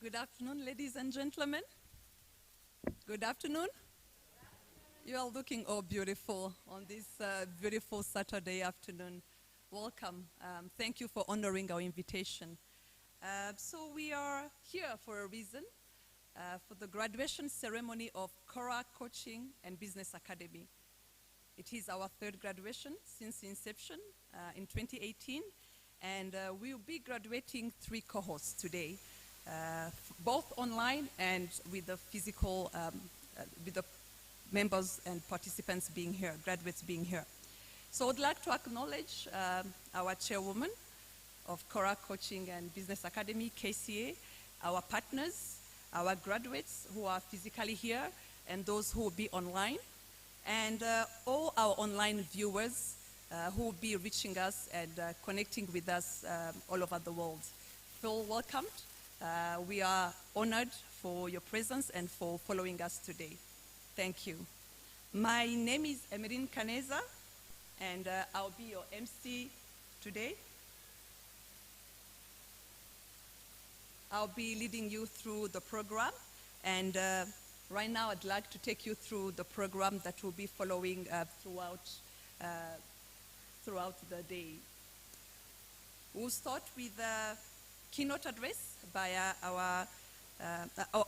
Good afternoon, ladies and gentlemen. Good afternoon. You are looking all beautiful on this beautiful Saturday afternoon. Welcome. Thank you for honoring our invitation. So we are here for a reason, for the graduation ceremony of Kora Coaching and Business Academy. It is our third graduation since inception in 2018, and we will be graduating 3 cohorts today, both online and with the physical, with the members and participants being here, graduates being here. So I'd like to acknowledge our chairwoman of Kora Coaching and Business Academy, KCA, our partners, our graduates who are physically here, and those who will be online, and all our online viewers who will be reaching us and connecting with us all over the world. Feel welcomed. We are honored for your presence and for following us today. Thank you. My name is Emeline Kaneza, and I'll be your MC today. I'll be leading you through the program, and right now I'd like to take you through the program that will be following throughout the day. We'll start with a keynote address by our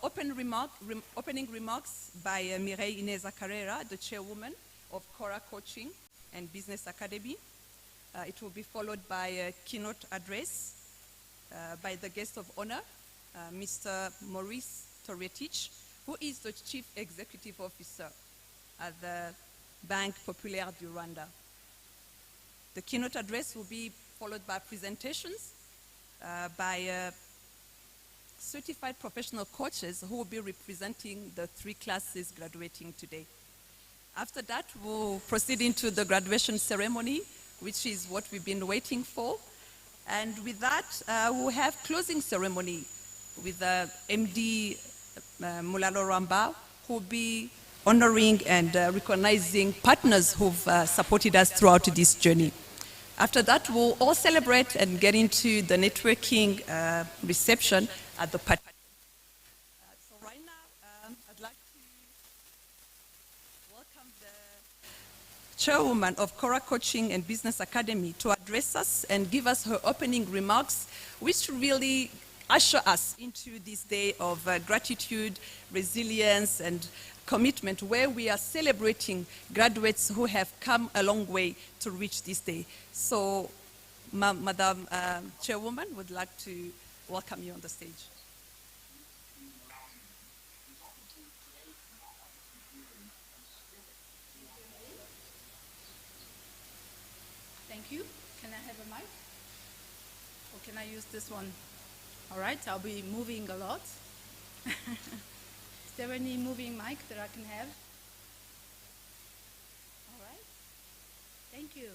opening remarks by Mireille Ineza Carrera, the chairwoman of Kora Coaching and Business Academy. It will be followed by a keynote address by the guest of honor, Mr. Maurice Toretich, who is the Chief Executive Officer at the Banque Populaire du Rwanda. The keynote address will be followed by presentations by certified professional coaches who will be representing the 3 classes graduating today. After that, we'll proceed into the graduation ceremony, which is what we've been waiting for. And with that, we'll have closing ceremony with MD Mulalo Ramba, who will be honoring and recognizing partners who've supported us throughout this journey. After that, we'll all celebrate and get into the networking reception at the party. So right now, I'd like to welcome the chairwoman of Kora Coaching and Business Academy to address us and give us her opening remarks, which really usher us into this day of gratitude, resilience, and commitment, where we are celebrating graduates who have come a long way to reach this day. So, Madam Chairwoman, would like to welcome you on the stage. Thank you. Can I have a mic? Or can I use this one? All right, I'll be moving a lot. Is there any moving mic that I can have? All right. Thank you.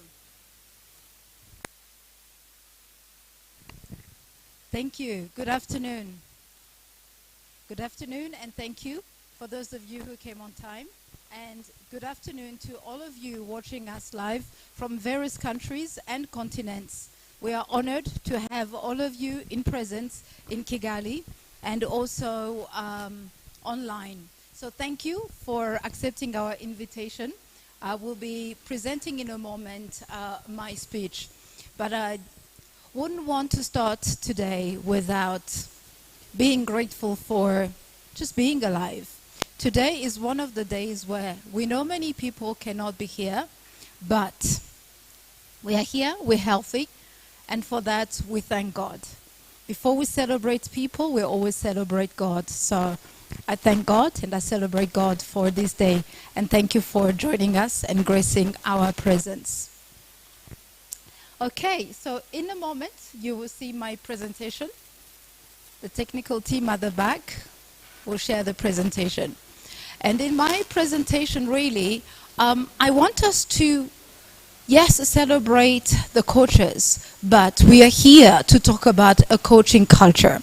Thank you. Good afternoon. Good afternoon, and thank you for those of you who came on time. And good afternoon to all of you watching us live from various countries and continents. We are honored to have all of you in presence in Kigali and also online. So thank you for accepting our invitation. I will be presenting in a moment my speech, but I wouldn't want to start today without being grateful for just being alive. Today is one of the days where we know many people cannot be here, but we are here, we're healthy, and for that we thank God. Before we celebrate people, we always celebrate God. So I thank God and I celebrate God for this day. And thank you for joining us and gracing our presence. Okay, so in a moment, you will see my presentation. The technical team at the back will share the presentation. And in my presentation, really, I want us to, yes, celebrate the coaches, but we are here to talk about a coaching culture.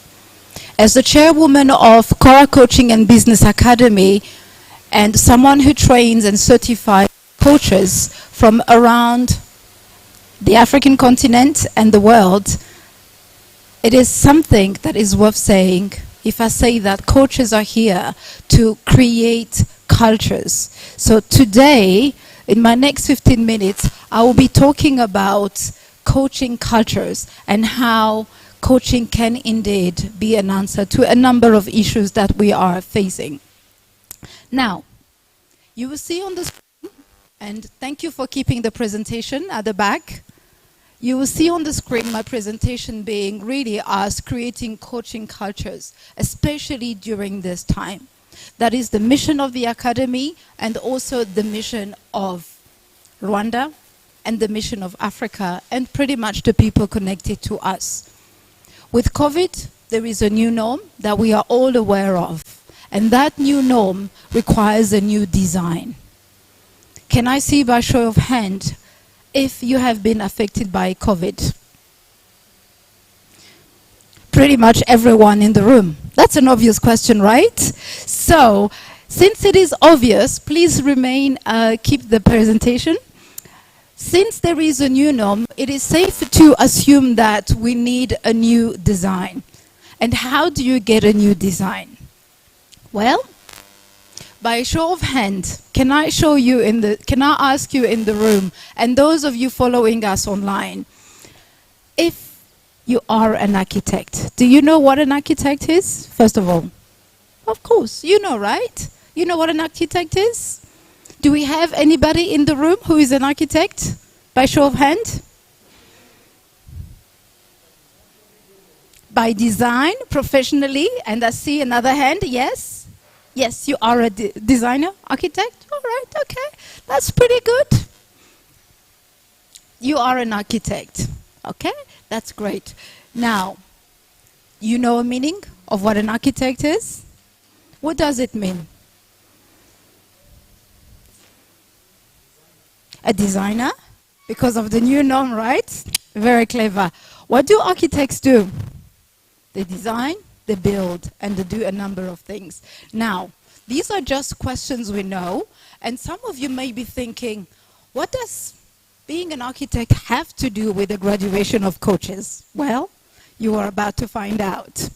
As the chairwoman of Kora Coaching and Business Academy and someone who trains and certifies coaches from around the African continent and the world, it is something that is worth saying if I say that coaches are here to create cultures. So today, in my next 15 minutes, I will be talking about coaching cultures and how coaching can indeed be an answer to a number of issues that we are facing. Now, you will see on the screen, and thank you for keeping the presentation at the back. You will see on the screen my presentation being really us creating coaching cultures, especially during this time. That is the mission of the Academy and also the mission of Rwanda and the mission of Africa and pretty much the people connected to us. With COVID, there is a new norm that we are all aware of, and that new norm requires a new design. Can I see by show of hand if you have been affected by COVID? Pretty much everyone in the room. That's an obvious question, right? So, since it is obvious, please remain, keep the presentation. Since there is a new norm, it is safe to assume that we need a new design. And how do you get a new design? Well, by a show of hand, can I ask you in the room, and those of you following us online, if you are an architect, do you know what an architect is, first of all? Of course, you know, right? You know what an architect is? Do we have anybody in the room who is an architect? By show of hand? By design, professionally, and I see another hand, yes? Yes, you are a designer, architect? All right, okay. That's pretty good. You are an architect, okay? That's great. Now, you know a meaning of what an architect is? What does it mean? A designer? Because of the new norm, right? Very clever. What do architects do? They design, they build, and they do a number of things. Now, these are just questions we know, and some of you may be thinking, what does being an architect have to do with the graduation of coaches? Well, you are about to find out.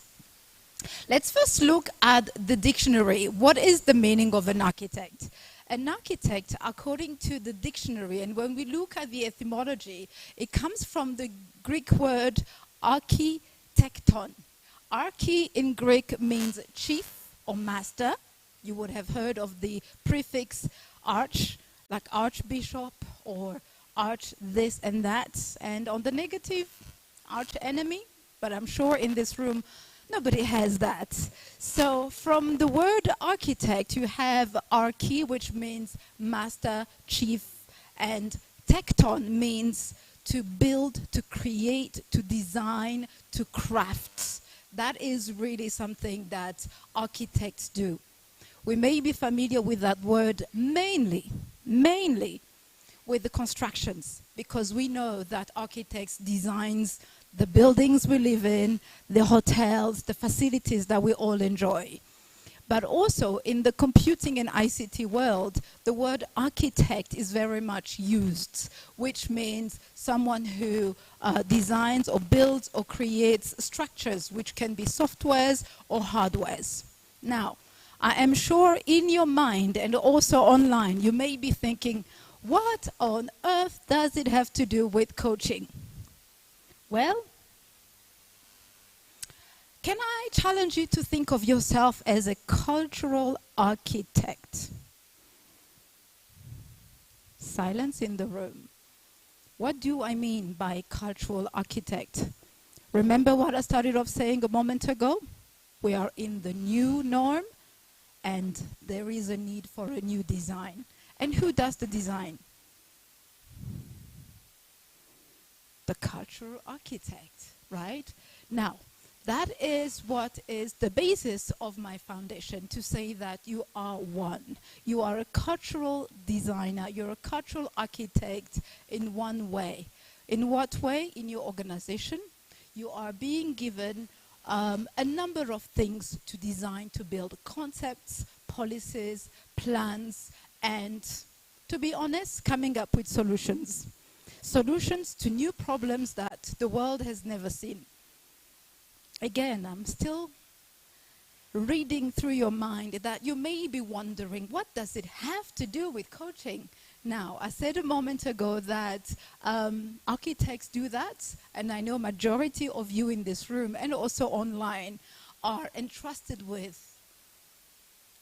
Let's first look at the dictionary. What is the meaning of an architect? An architect, according to the dictionary, and when we look at the etymology, it comes from the Greek word architecton. Archi in Greek means chief or master. You would have heard of the prefix arch, like archbishop or arch this and that. And on the negative, arch enemy. But I'm sure in this room, nobody has that. So from the word architect, you have archi, which means master, chief, and tecton means to build, to create, to design, to craft. That is really something that architects do. We may be familiar with that word mainly with the constructions, because we know that architects designs the buildings we live in, the hotels, the facilities that we all enjoy. But also in the computing and ICT world, the word architect is very much used, which means someone who designs or builds or creates structures, which can be softwares or hardwares. Now, I am sure in your mind and also online, you may be thinking, what on earth does it have to do with coaching? Well, can I challenge you to think of yourself as a cultural architect? Silence in the room. What do I mean by cultural architect? Remember what I started off saying a moment ago? We are in the new norm, and there is a need for a new design. And who does the design? The cultural architect, right? Now, that is what is the basis of my foundation, to say that you are one. You are a cultural designer. You're a cultural architect in one way. In what way? In your organization, you are being given a number of things to design, to build concepts, policies, plans, and, to be honest, coming up with solutions. Solutions to new problems that the world has never seen. Again, I'm still reading through your mind that you may be wondering, what does it have to do with coaching? Now, I said a moment ago that architects do that, and I know majority of you in this room and also online are entrusted with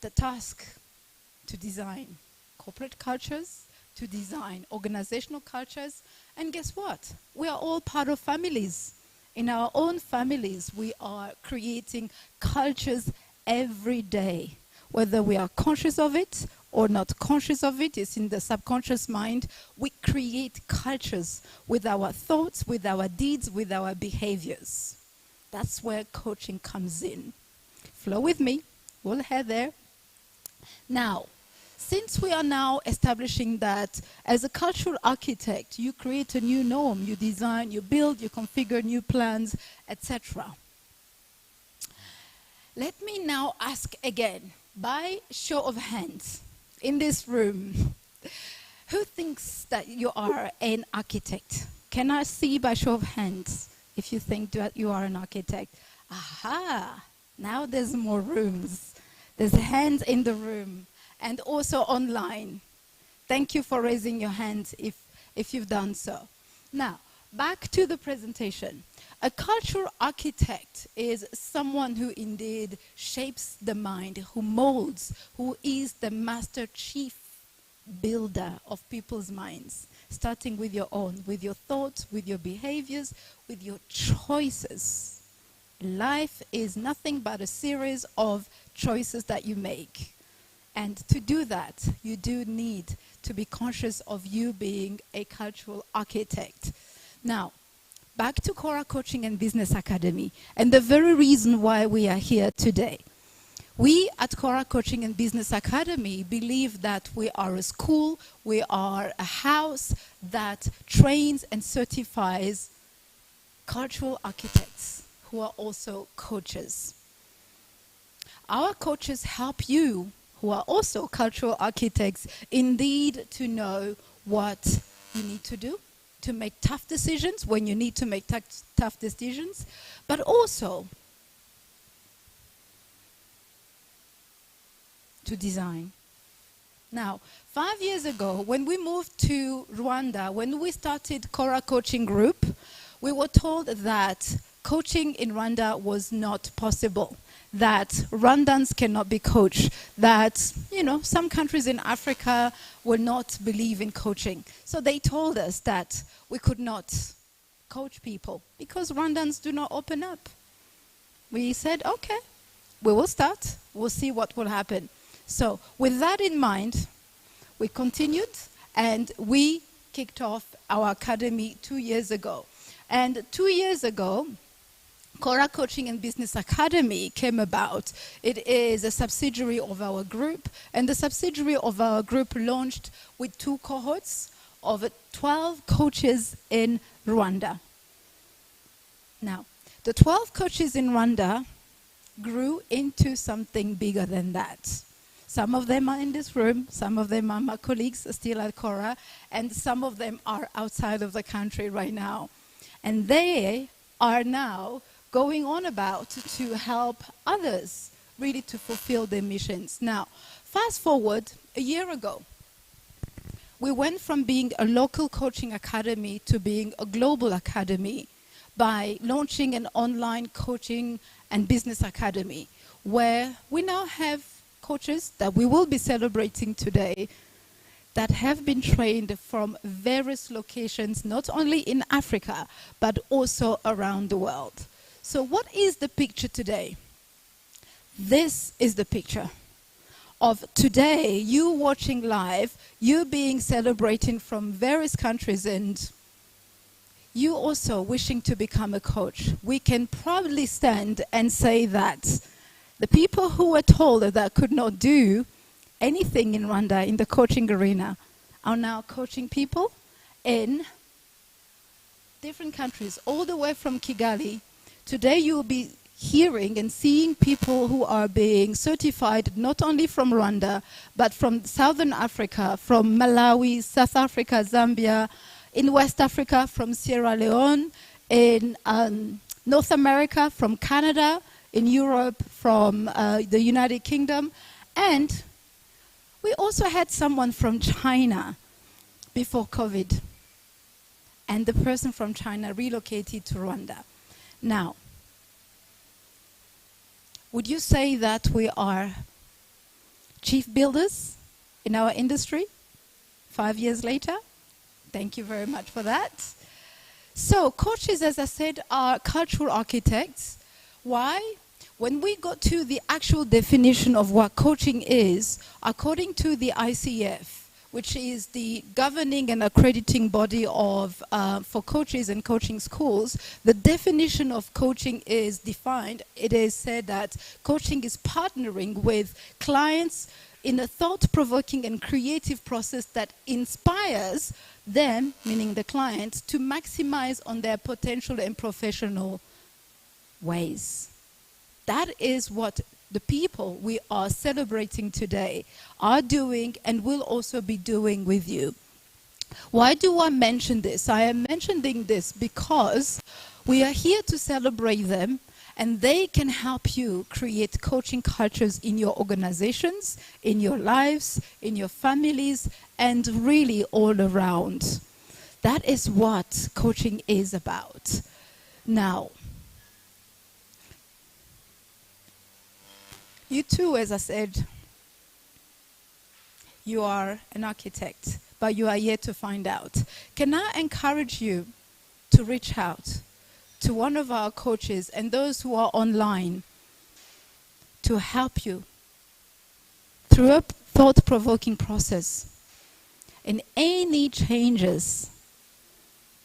the task to design corporate cultures, to design organizational cultures, and guess what? We are all part of families. In our own families, we are creating cultures every day. Whether we are conscious of it or not conscious of it, it's in the subconscious mind. We create cultures with our thoughts, with our deeds, with our behaviors. That's where coaching comes in. Flow with me. We'll head there. Now, since we are now establishing that as a cultural architect, you create a new norm, you design, you build, you configure new plans, etc. Let me now ask again, by show of hands, in this room, who thinks that you are an architect? Can I see by show of hands if you think that you are an architect? Aha! Now there's more rooms. There's hands in the room and also online. Thank you for raising your hands if you've done so. Now, back to the presentation. A cultural architect is someone who indeed shapes the mind, who molds, who is the master chief builder of people's minds, starting with your own, with your thoughts, with your behaviors, with your choices. Life is nothing but a series of choices that you make. And to do that, you do need to be conscious of you being a cultural architect. Now, back to Kora Coaching and Business Academy, and the very reason why we are here today. We at Kora Coaching and Business Academy believe that we are a school, we are a house that trains and certifies cultural architects who are also coaches. Our coaches help you, who are also cultural architects, indeed to know what you need to do, to make tough decisions when you need to make tough decisions, but also to design. Now, 5 years ago, when we moved to Rwanda, when we started Kora Coaching Group, we were told that coaching in Rwanda was not possible, that Rwandans cannot be coached, that, some countries in Africa will not believe in coaching. So they told us that we could not coach people because Rwandans do not open up. We said, okay, we will start. We'll see what will happen. So with that in mind, we continued and we kicked off our academy 2 years ago. And 2 years ago, Kora Coaching and Business Academy came about. It is a subsidiary of our group, and the subsidiary of our group launched with 2 cohorts of 12 coaches in Rwanda. Now, the 12 coaches in Rwanda grew into something bigger than that. Some of them are in this room, some of them are my colleagues still at Kora, and some of them are outside of the country right now. And they are now going on about to help others really to fulfill their missions. Now, fast forward a year ago, we went from being a local coaching academy to being a global academy by launching an online coaching and business academy, where we now have coaches that we will be celebrating today that have been trained from various locations, not only in Africa, but also around the world. So what is the picture today? This is the picture of today, you watching live, you being celebrating from various countries, and you also wishing to become a coach. We can proudly stand and say that the people who were told that could not do anything in Rwanda in the coaching arena are now coaching people in different countries, all the way from Kigali. Today you will be hearing and seeing people who are being certified not only from Rwanda, but from Southern Africa, from Malawi, South Africa, Zambia, in West Africa, from Sierra Leone, in North America, from Canada, in Europe, from the United Kingdom, and we also had someone from China before COVID, and the person from China relocated to Rwanda. Now, would you say that we are chief builders in our industry 5 years later? Thank you very much for that. So coaches, as I said, are cultural architects. Why? When we got to the actual definition of what coaching is, according to the ICF, which is the governing and accrediting body of, for coaches and coaching schools, the definition of coaching is defined. It is said that coaching is partnering with clients in a thought-provoking and creative process that inspires them, meaning the client, to maximize on their potential and professional ways. That is what the people we are celebrating today are doing and will also be doing with you. Why do I mention this? I am mentioning this because we are here to celebrate them, and they can help you create coaching cultures in your organizations, in your lives, in your families, and really all around. That is what coaching is about. Now, you too, as I said, you are an architect, but you are yet to find out. Can I encourage you to reach out to one of our coaches and those who are online to help you through a thought-provoking process in any changes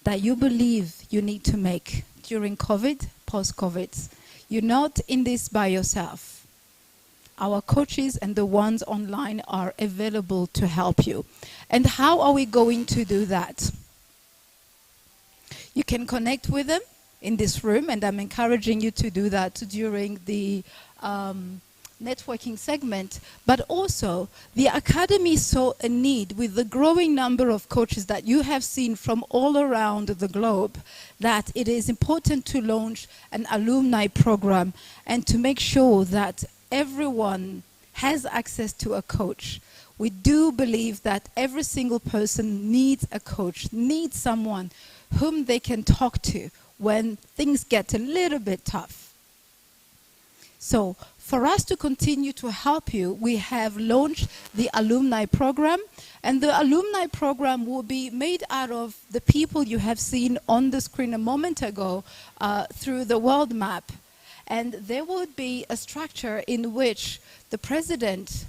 that you believe you need to make during COVID, post-COVID. You're not in this by yourself. Our coaches and the ones online are available to help you. And how are we going to do that? You can connect with them in this room, and I'm encouraging you to do that during the networking segment. But also, the Academy saw a need with the growing number of coaches that you have seen from all around the globe, that it is important to launch an alumni program and to make sure that everyone has access to a coach. We do believe that every single person needs a coach, needs someone whom they can talk to when things get a little bit tough. So for us to continue to help you, we have launched the Alumni Program, and the Alumni Program will be made out of the people you have seen on the screen a moment ago through the world map. And there will be a structure in which the president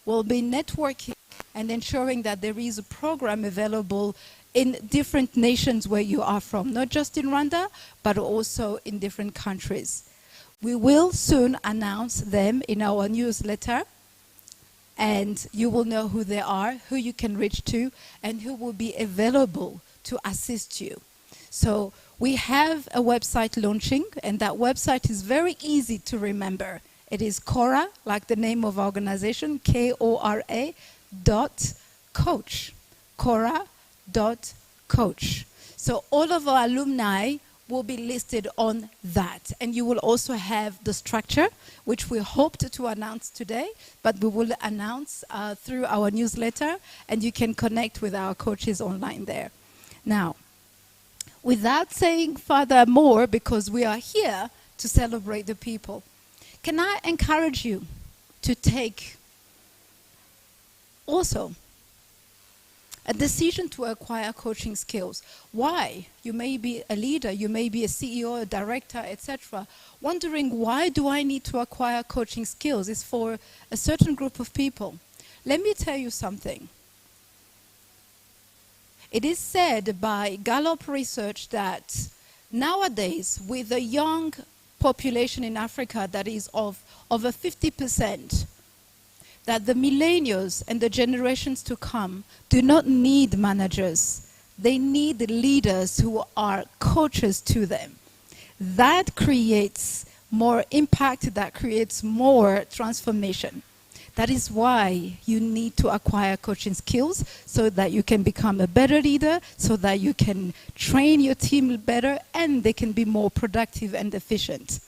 will be networking and ensuring that there is a program available in different nations where you are from, not just in Rwanda, but also in different countries. We will soon announce them in our newsletter, and you will know who they are, who you can reach to, and who will be available to assist you. So we have a website launching, and that website is very easy to remember. It is Kora, like the name of our organization, Kora .coach. Kora.coach. So all of our alumni will be listed on that. And you will also have the structure, which we hoped to announce today, but we will announce through our newsletter, and you can connect with our coaches online there. Now, without saying further more, because we are here to celebrate the people, can I encourage you to take also a decision to acquire coaching skills? Why? You may be a leader, you may be a CEO, a director, etc., wondering, why do I need to acquire coaching skills? It's for a certain group of people. Let me tell you something. It is said by Gallup research that nowadays, with a young population in Africa that is of over 50%, that the millennials and the generations to come do not need managers. They need leaders who are coaches to them. That creates more impact, that creates more transformation. That is why you need to acquire coaching skills, so that you can become a better leader, so that you can train your team better, and they can be more productive and efficient.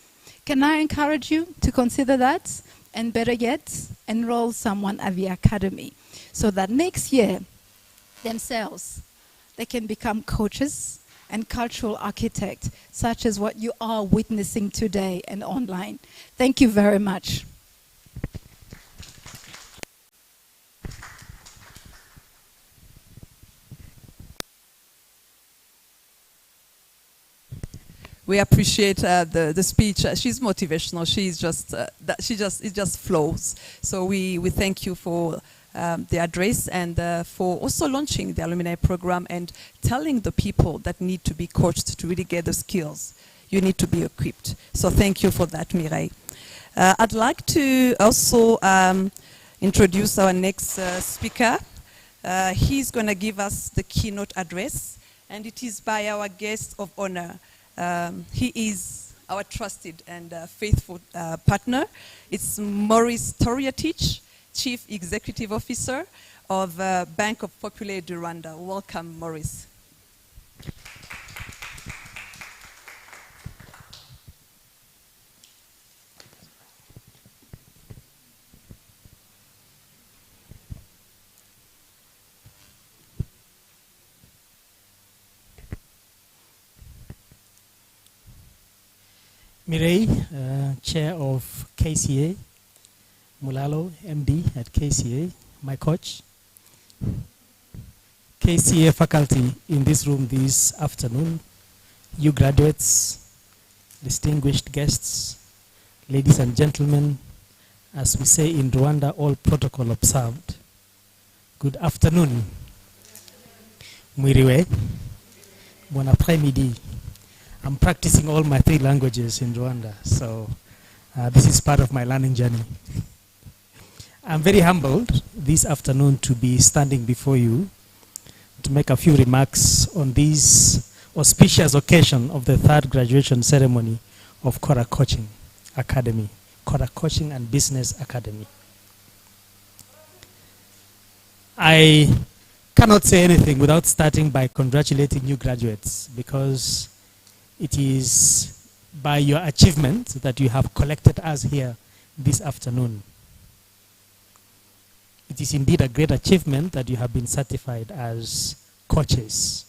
Can I encourage you to consider that? And better yet, enroll someone at the academy so that next year, themselves, they can become coaches and cultural architects, such as what you are witnessing today and online. Thank you very much. We appreciate the speech. She's motivational. It just flows. So we thank you for the address and for also launching the Alumni Program and telling the people that need to be coached to really get the skills. You need to be equipped. So thank you for that, Mireille. I'd like to also introduce our next speaker. He's going to give us the keynote address, and it is by our guest of honor. He is our trusted and faithful partner. It's Maurice Toriatich, Chief Executive Officer of Bank of Populaire du Rwanda. Welcome, Maurice. Mireille, Chair of KCA, Mulalo, MD at KCA, my coach. KCA faculty in this room this afternoon, you graduates, distinguished guests, ladies and gentlemen, as we say in Rwanda, all protocol observed. Good afternoon. Mwiriwe, bon après-midi. I'm practicing all my 3 languages in Rwanda, so this is part of my learning journey. I'm very humbled this afternoon to be standing before you to make a few remarks on this auspicious occasion of the 3rd graduation ceremony of Kora Coaching Academy, Kora Coaching and Business Academy. I cannot say anything without starting by congratulating new graduates, because it is by your achievement that you have collected us here this afternoon. It is indeed a great achievement that you have been certified as coaches.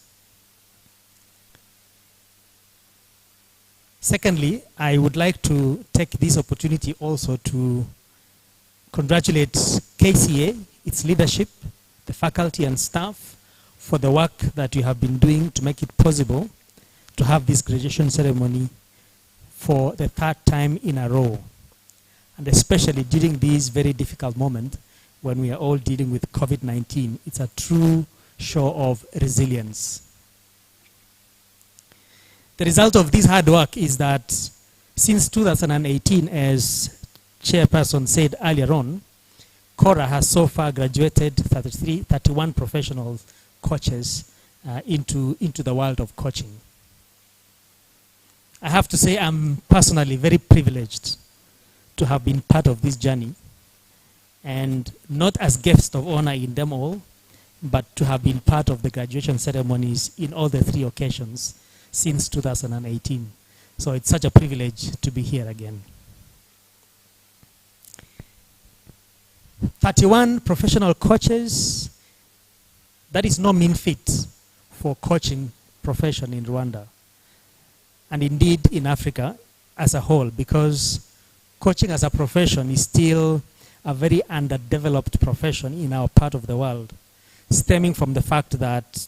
Secondly, I would like to take this opportunity also to congratulate KCA, its leadership, the faculty and staff, for the work that you have been doing to make it possible to have this graduation ceremony for the 3rd time in a row, and especially during this very difficult moment when we are all dealing with COVID-19. It's a true show of resilience. The result of this hard work is that since 2018, as Chairperson said earlier on, Kora has so far graduated 31 professional coaches into the world of coaching. I have to say I'm personally very privileged to have been part of this journey, and not as guest of honor in them all, but to have been part of the graduation ceremonies in all the 3 occasions since 2018. So it's such a privilege to be here again. 31 professional coaches, that is no mean feat for coaching profession in Rwanda, and indeed in Africa as a whole, because coaching as a profession is still a very underdeveloped profession in our part of the world, stemming from the fact that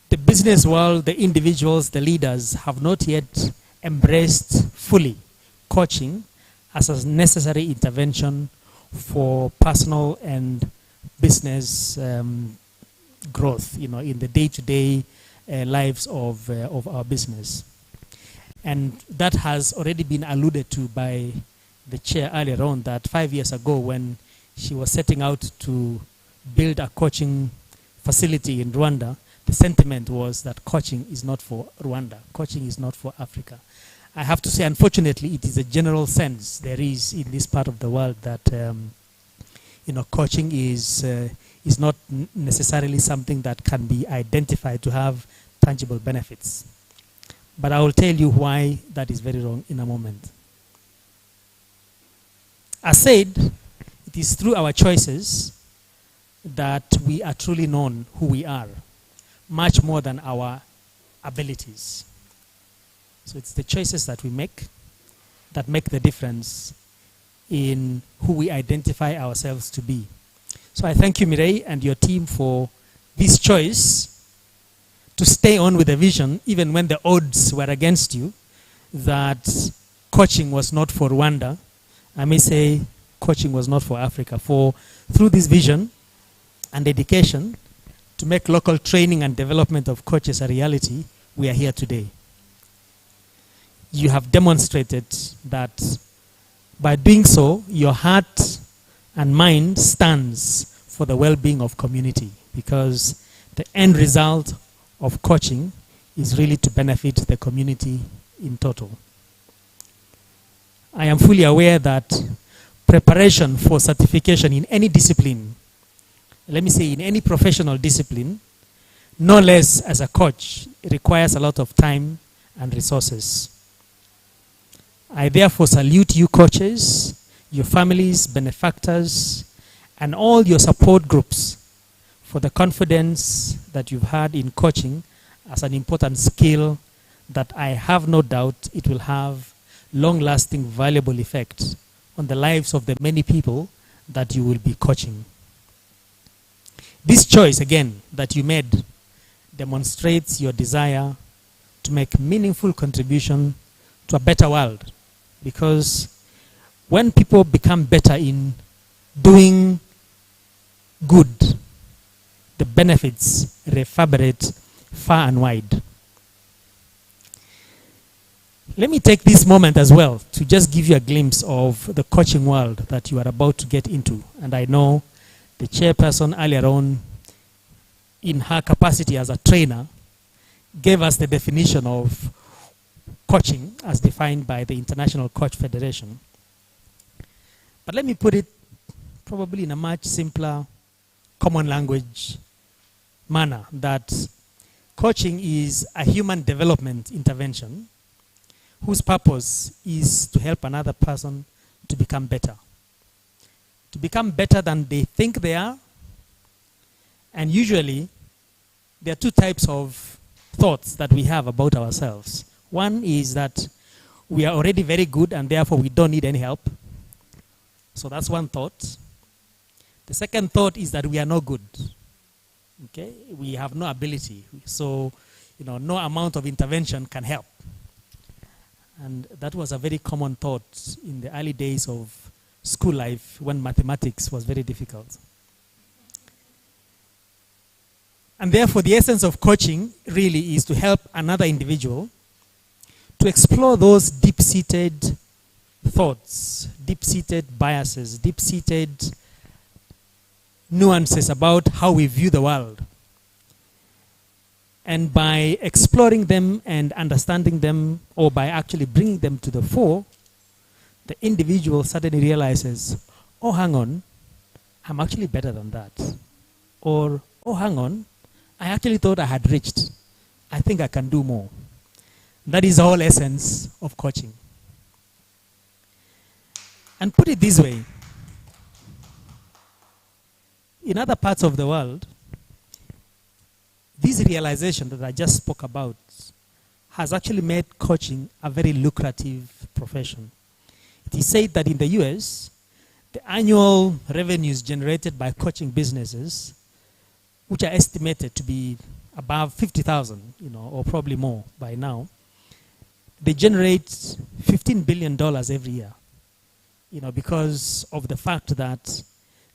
the business world, the individuals, the leaders have not yet embraced fully coaching as a necessary intervention for personal and business growth, in the day-to-day lives of our business. And that has already been alluded to by the chair earlier on, that 5 years ago when she was setting out to build a coaching facility in Rwanda, the sentiment was that coaching is not for Rwanda, coaching is not for Africa. I have to say, unfortunately, it is a general sense there is in this part of the world that coaching is not necessarily something that can be identified to have tangible benefits. But I will tell you why that is very wrong in a moment. As said, it is through our choices that we are truly known who we are, much more than our abilities. So it's the choices that we make that make the difference in who we identify ourselves to be. So I thank you, Mireille, and your team for this choice to stay on with the vision, even when the odds were against you, that coaching was not for Rwanda. I may say coaching was not for Africa. Through this vision and dedication to make local training and development of coaches a reality, we are here today. You have demonstrated that by doing so, your heart and mind stands for the well-being of community, because the end result of coaching is really to benefit the community in total. I am fully aware that preparation for certification in any discipline, let me say in any professional discipline, no less as a coach, requires a lot of time and resources. I therefore salute you coaches, your families, benefactors, and all your support groups for the confidence that you've had in coaching as an important skill that I have no doubt it will have long-lasting, valuable effect on the lives of the many people that you will be coaching. This choice, again, that you made demonstrates your desire to make meaningful contribution to a better world. Because when people become better in doing good, the benefits reverberate far and wide. Let me take this moment as well to just give you a glimpse of the coaching world that you are about to get into. And I know the chairperson earlier on, in her capacity as a trainer, gave us the definition of coaching as defined by the International Coach Federation. But let me put it probably in a much simpler, common language manner, that coaching is a human development intervention whose purpose is to help another person to become better than they think they are. And usually, there are two types of thoughts that we have about ourselves. One is that we are already very good and therefore we don't need any help. So that's one thought. The second thought is that we are no good. Okay? We have no ability. So, no amount of intervention can help. And that was a very common thought in the early days of school life when mathematics was very difficult. And therefore, the essence of coaching really is to help another individual to explore those deep-seated thoughts, deep-seated biases, deep-seated nuances about how we view the world. And by exploring them and understanding them, or by actually bringing them to the fore, the individual suddenly realizes, oh, hang on, I'm actually better than that. Or, oh, hang on, I actually thought I had reached. I think I can do more. That is the whole essence of coaching. And put it this way, in other parts of the world, this realization that I just spoke about has actually made coaching a very lucrative profession. It is said that in the US, the annual revenues generated by coaching businesses, which are estimated to be above 50,000, or probably more by now, they generate $15 billion every year, because of the fact that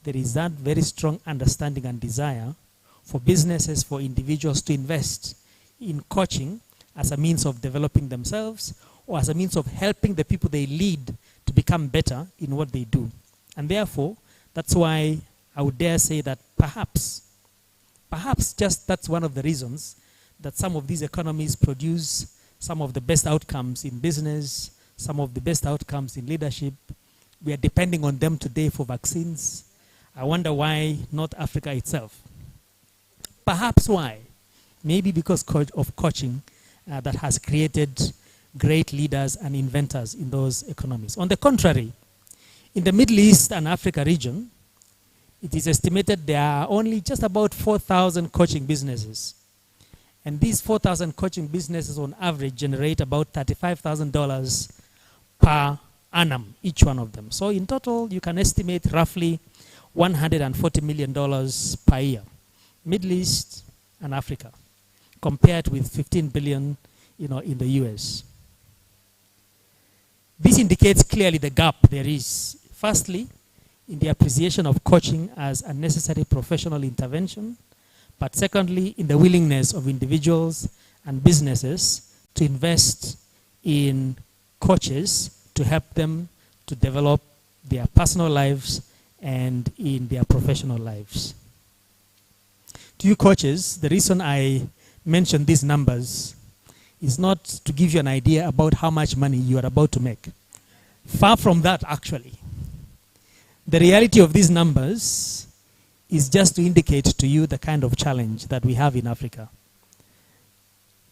there is that very strong understanding and desire for businesses, for individuals to invest in coaching as a means of developing themselves or as a means of helping the people they lead to become better in what they do. And therefore, that's why I would dare say that perhaps just that's one of the reasons that some of these economies produce some of the best outcomes in business, some of the best outcomes in leadership. We are depending on them today for vaccines. I wonder why not Africa itself. Perhaps why? Maybe because of coaching that has created great leaders and inventors in those economies. On the contrary, in the Middle East and Africa region, it is estimated there are only just about 4,000 coaching businesses. And these 4,000 coaching businesses on average generate about $35,000 per annum, each one of them. So in total, you can estimate roughly $140 million per year, Middle East and Africa, compared with 15 billion, in the US. This indicates clearly the gap there is. Firstly, in the appreciation of coaching as a necessary professional intervention, but secondly, in the willingness of individuals and businesses to invest in coaches to help them to develop their personal lives and in their professional lives. To you coaches, the reason I mention these numbers is not to give you an idea about how much money you are about to make. Far from that, actually. The reality of these numbers is just to indicate to you the kind of challenge that we have in Africa.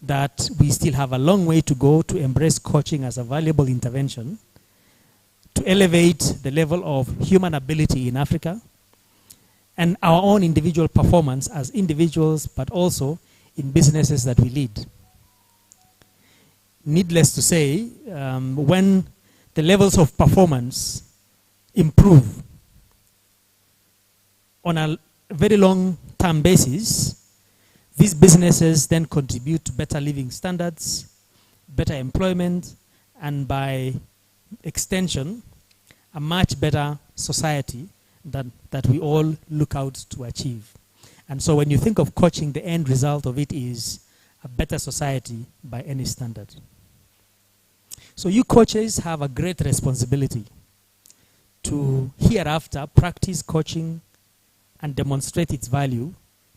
That we still have a long way to go to embrace coaching as a valuable intervention, to elevate the level of human ability in Africa, and our own individual performance as individuals, but also in businesses that we lead. Needless to say, when the levels of performance improve on a very long-term basis, these businesses then contribute to better living standards, better employment, and by extension, a much better society that we all look out to achieve. And so when you think of coaching, the end result of it is a better society by any standard. So you coaches have a great responsibility to hereafter practice coaching and demonstrate its value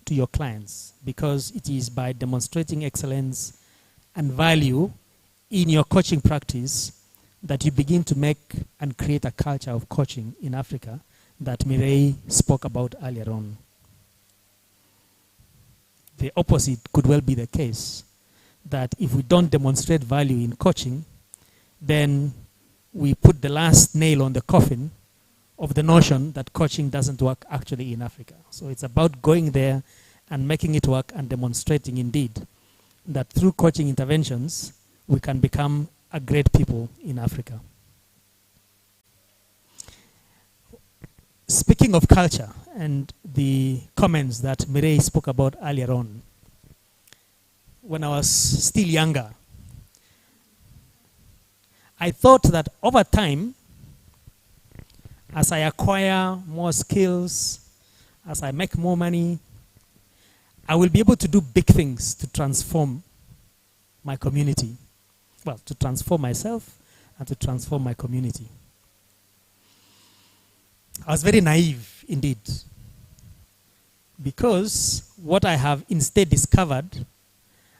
to your clients, because it is by demonstrating excellence and value in your coaching practice that you begin to make and create a culture of coaching in Africa that Mireille spoke about earlier on. The opposite could well be the case, that if we don't demonstrate value in coaching, then we put the last nail on the coffin of the notion that coaching doesn't work actually in Africa. So it's about going there and making it work and demonstrating indeed that through coaching interventions, we can become a great people in Africa. Speaking of culture and the comments that Mireille spoke about earlier on, when I was still younger, I thought that over time, as I acquire more skills, as I make more money, I will be able to do big things to transform my community. Well, to transform myself and to transform my community. I was very naive indeed, because what I have instead discovered,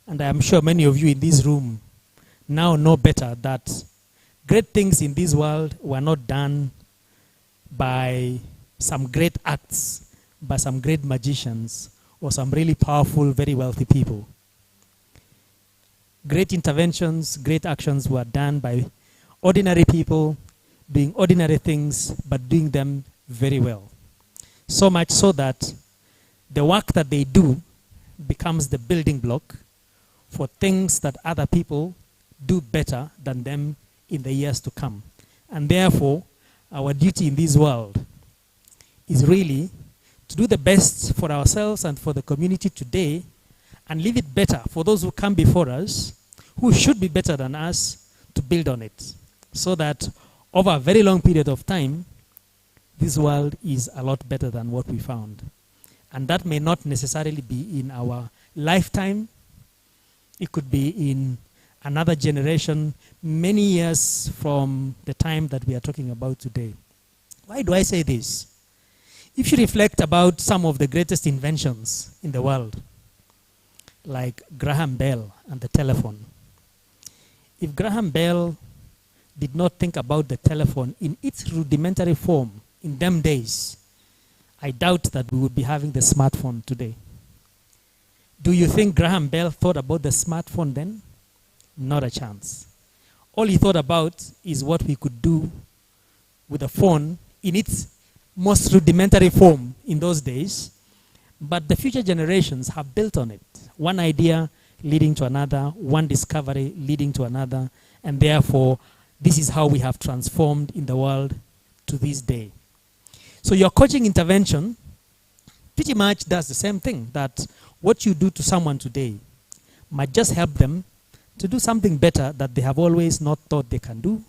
and I am sure many of you in this room now know better, that great things in this world were not done by some great acts, by some great magicians, or some really powerful, very wealthy people. Great interventions, great actions were done by ordinary people doing ordinary things, but doing them very well. So much so that the work that they do becomes the building block for things that other people do better than them in the years to come. And therefore, our duty in this world is really to do the best for ourselves and for the community today, and leave it better for those who come before us, who should be better than us, to build on it. So that over a very long period of time, this world is a lot better than what we found. And that may not necessarily be in our lifetime. It could be in another generation, many years from the time that we are talking about today. Why do I say this? If you reflect about some of the greatest inventions in the world, like Graham Bell and the telephone. If Graham Bell did not think about the telephone in its rudimentary form in them days, I doubt that we would be having the smartphone today. Do you think Graham Bell thought about the smartphone then? Not a chance. All he thought about is what we could do with a phone in its most rudimentary form in those days. But the future generations have built on it. One idea leading to another, one discovery leading to another, and therefore, this is how we have transformed in the world to this day. So your coaching intervention pretty much does the same thing, that what you do to someone today might just help them to do something better that they have always not thought they can do.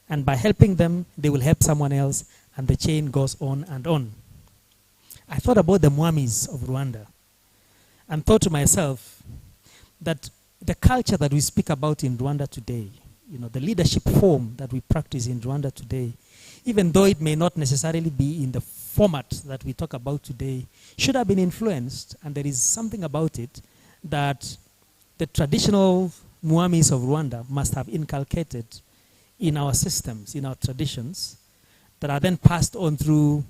And by helping them, they will help someone else, and the chain goes on and on. I thought about the Mwamis of Rwanda and thought to myself that the culture that we speak about in Rwanda today, the leadership form that we practice in Rwanda today, even though it may not necessarily be in the format that we talk about today, should have been influenced. And there is something about it that the traditional Mwamis of Rwanda must have inculcated in our systems, in our traditions, that are then passed on through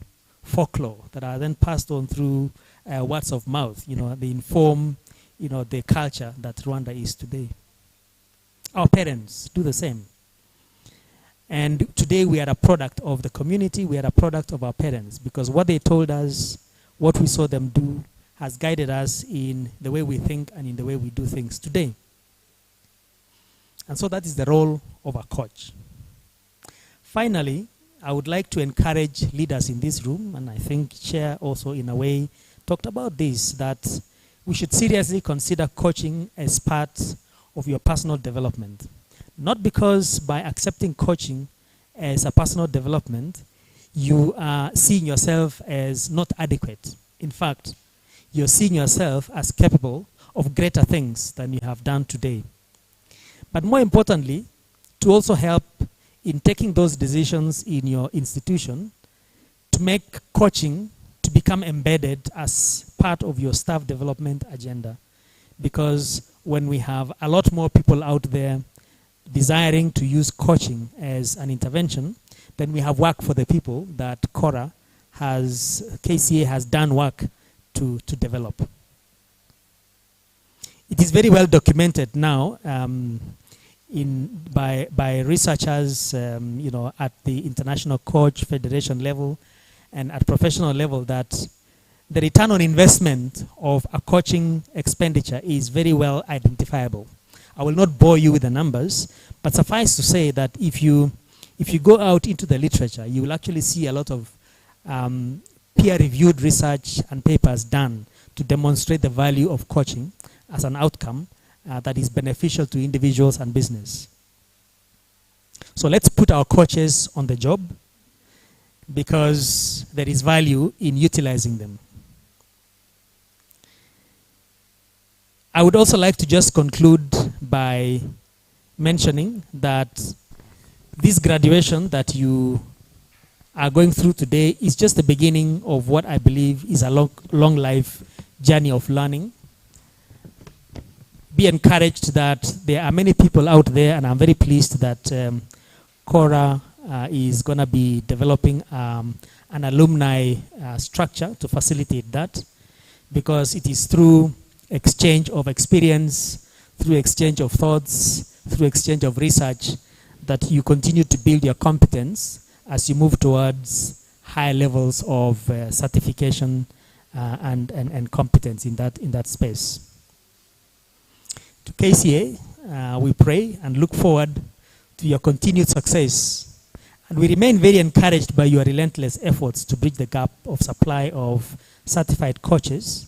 folklore, that are then passed on through words of mouth. They inform, the culture that Rwanda is today. Our parents do the same. And today we are a product of the community, we are a product of our parents, because what they told us, what we saw them do, has guided us in the way we think and in the way we do things today. And so that is the role of a coach. Finally, I would like to encourage leaders in this room, and I think Chair also in a way talked about this, that we should seriously consider coaching as part of your personal development. Not because by accepting coaching as a personal development, you are seeing yourself as not adequate. In fact, you're seeing yourself as capable of greater things than you have done today. But more importantly, to also help in taking those decisions in your institution, to make coaching to become embedded as part of your staff development agenda. Because when we have a lot more people out there desiring to use coaching as an intervention, then we have work for the people that Kora KCA has done work to develop. It is very well documented now by researchers, at the International Coach Federation level and at professional level, that the return on investment of a coaching expenditure is very well identifiable. I will not bore you with the numbers, but suffice to say that if you go out into the literature, you will actually see a lot of peer-reviewed research and papers done to demonstrate the value of coaching as an outcome that is beneficial to individuals and business. So let's put our coaches on the job, because there is value in utilizing them. I would also like to just conclude by mentioning that this graduation that you are going through today is just the beginning of what I believe is a long life journey of learning. Be encouraged that there are many people out there, and I'm very pleased that Kora is going to be developing an alumni structure to facilitate that, because it is through exchange of experience, through exchange of thoughts, through exchange of research, that you continue to build your competence as you move towards higher levels of certification and competence in that space. To KCA, we pray and look forward to your continued success. And we remain very encouraged by your relentless efforts to bridge the gap of supply of certified coaches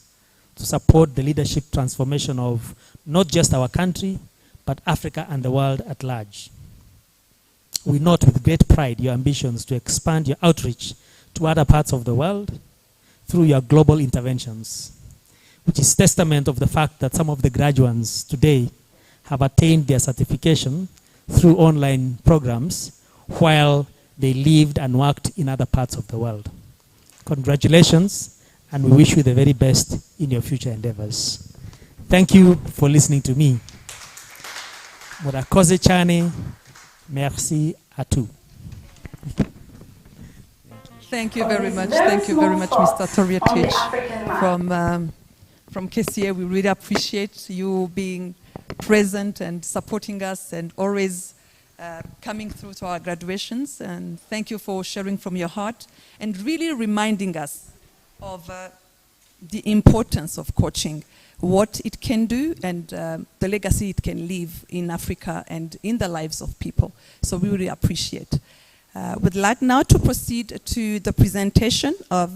to support the leadership transformation of not just our country, but Africa and the world at large. We note with great pride your ambitions to expand your outreach to other parts of the world through your global interventions, which is testament of the fact that some of the graduates today have attained their certification through online programs while they lived and worked in other parts of the world. Congratulations, and we wish you the very best in your future endeavors. Thank you for listening to me. Murakoze chane, merci à tous. Thank you very much. Thank you very much, Mr. Toriatich from KCA. We really appreciate you being present and supporting us and always coming through to our graduations. And thank you for sharing from your heart and really reminding us of the importance of coaching, what it can do, and the legacy it can leave in Africa and in the lives of people. So we really appreciate. We'd like now to proceed to the presentation of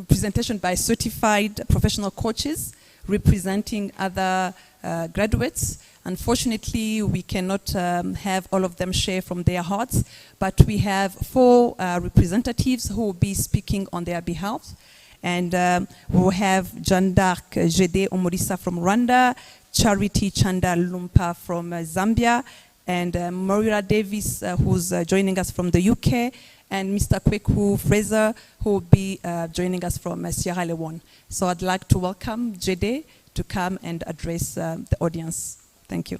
presentation by certified professional coaches representing other graduates. Unfortunately, we cannot have all of them share from their hearts, but we have 4 representatives who will be speaking on their behalf. And we'll have Jeanne d'Arc Gede Omorisa from Rwanda, Charity Chanda Lumpa from Zambia, and Maura Davis, who's joining us from the UK, and Mr. Kweku Fraser, who will be joining us from Sierra Leone. So I'd like to welcome Gede to come and address the audience. Thank you.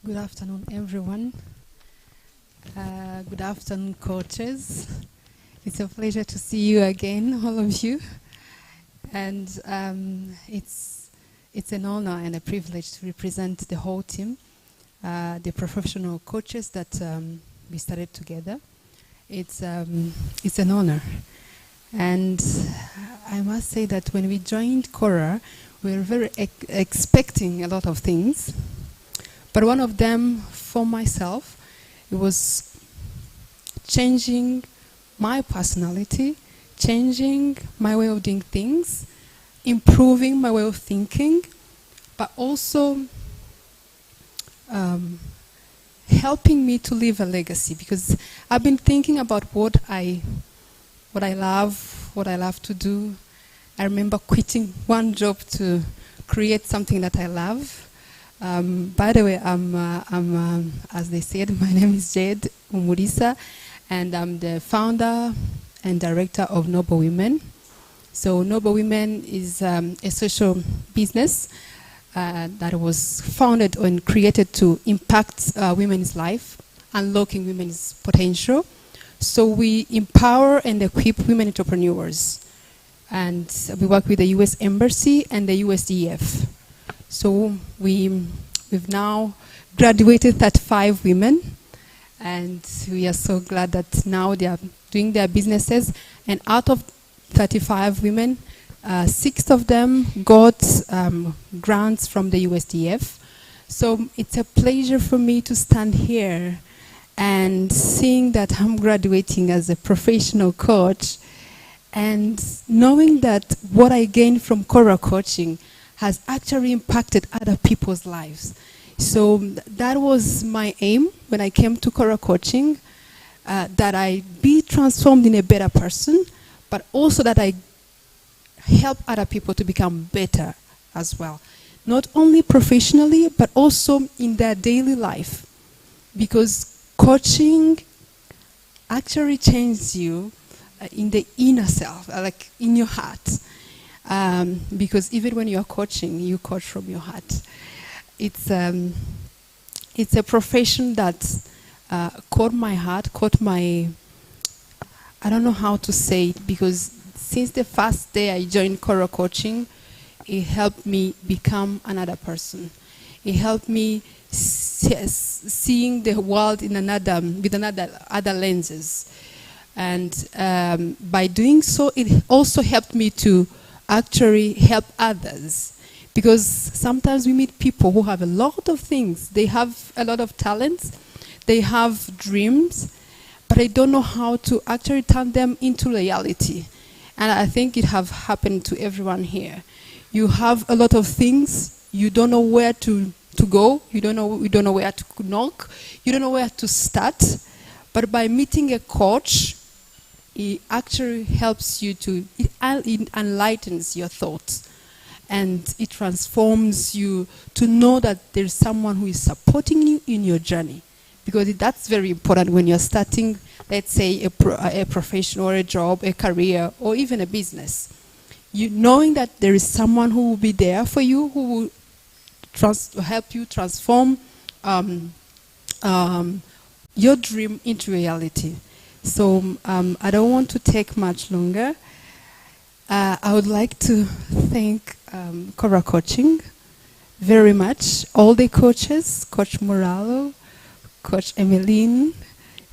Good afternoon, everyone. Good afternoon, coaches. It's a pleasure to see you again, all of you. And it's an honor and a privilege to represent the whole team, the professional coaches that we started together. It's an honor. And I must say that when we joined Kora, we were very expecting a lot of things. But one of them, for myself, it was changing my personality, changing my way of doing things, improving my way of thinking, but also helping me to leave a legacy, because I've been thinking about what I love to do. I remember quitting one job to create something that I love. By the way, I'm as they said, my name is Jade Umurisa, and I'm the founder and director of Noble Women. So Noble Women is a social business that was founded and created to impact women's life, unlocking women's potential. So we empower and equip women entrepreneurs. And we work with the US Embassy and the USDF. So we've now graduated 35 women, and we are so glad that now they are doing their businesses. And out of 35 women, 6 of them got grants from the USDF. So it's a pleasure for me to stand here and seeing that I'm graduating as a professional coach, and knowing that what I gained from Kora coaching has actually impacted other people's lives. So that was my aim when I came to Kora coaching, that I be transformed in a better person, but also that I help other people to become better as well. Not only professionally, but also in their daily life. Because coaching actually changes you in the inner self, like in your heart. Because even when you're coaching, you coach from your heart. It's a profession that caught my heart, I don't know how to say it, because since the first day I joined Kora coaching, it helped me become another person. It helped me seeing the world in with other lenses. And by doing so, it also helped me to actually help others. Because sometimes we meet people who have a lot of things. They have a lot of talents. They have dreams. But they don't know how to actually turn them into reality. And I think it have happened to everyone here. You have a lot of things. You don't know where to go. You don't know where to knock. You don't know where to start. But by meeting a coach, it actually helps you it enlightens your thoughts. And it transforms you to know that there's someone who is supporting you in your journey. Because that's very important when you're starting, let's say, a profession or a job, a career, or even a business. Knowing that there is someone who will be there for you, who will help you transform your dream into reality. So I don't want to take much longer. I would like to thank Kora Coaching very much. All the coaches, Coach Moralo, Coach Emeline,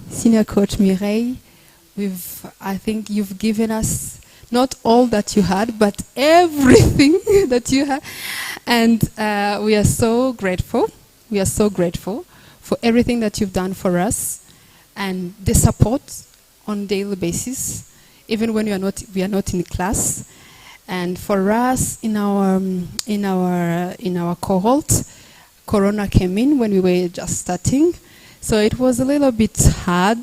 Senior Coach Mireille. I think you've given us not all that you had, but everything that you had. And we are so grateful. We are so grateful for everything that you've done for us and the support on a daily basis, even when we are not in class. And for us, in our cohort, Corona came in when we were just starting. So it was a little bit hard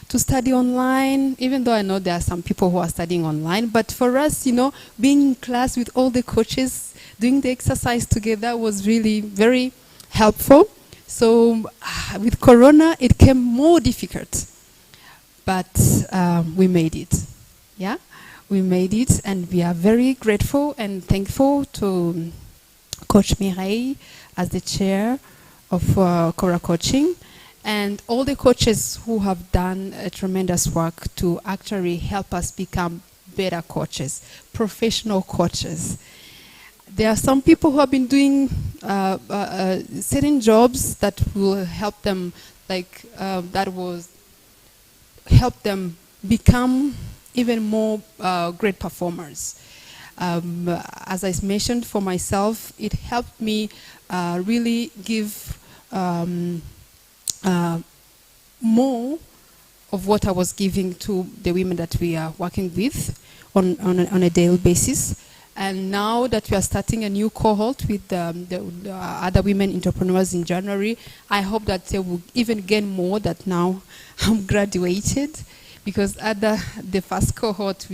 to study online, even though I know there are some people who are studying online. But for us, being in class with all the coaches, doing the exercise together was really very helpful. So with Corona, it came more difficult. But we made it. Yeah, we made it. And we are very grateful and thankful to Coach Mireille as the chair of Kora Coaching, and all the coaches who have done a tremendous work to actually help us become better coaches, professional coaches. There are some people who have been doing certain jobs that will help them, help them become even more great performers. As I mentioned for myself, it helped me really give more of what I was giving to the women that we are working with on a daily basis. And now that we are starting a new cohort with the other women entrepreneurs in January, I hope that they will even gain more that now I'm graduated. Because at the first cohort,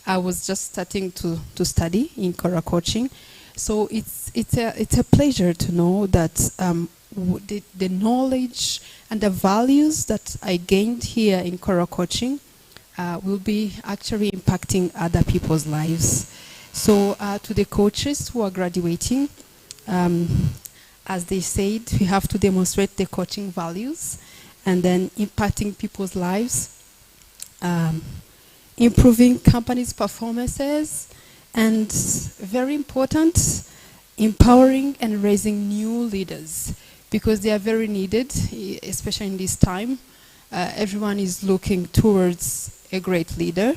I was just starting to study in Kora Coaching. So it's a pleasure to know that the knowledge and the values that I gained here in Kora Coaching will be actually impacting other people's lives. So to the coaches who are graduating, as they said, we have to demonstrate the coaching values and then impacting people's lives, improving companies' performances, and very important, empowering and raising new leaders, because they are very needed, especially in this time. Everyone is looking towards a great leader.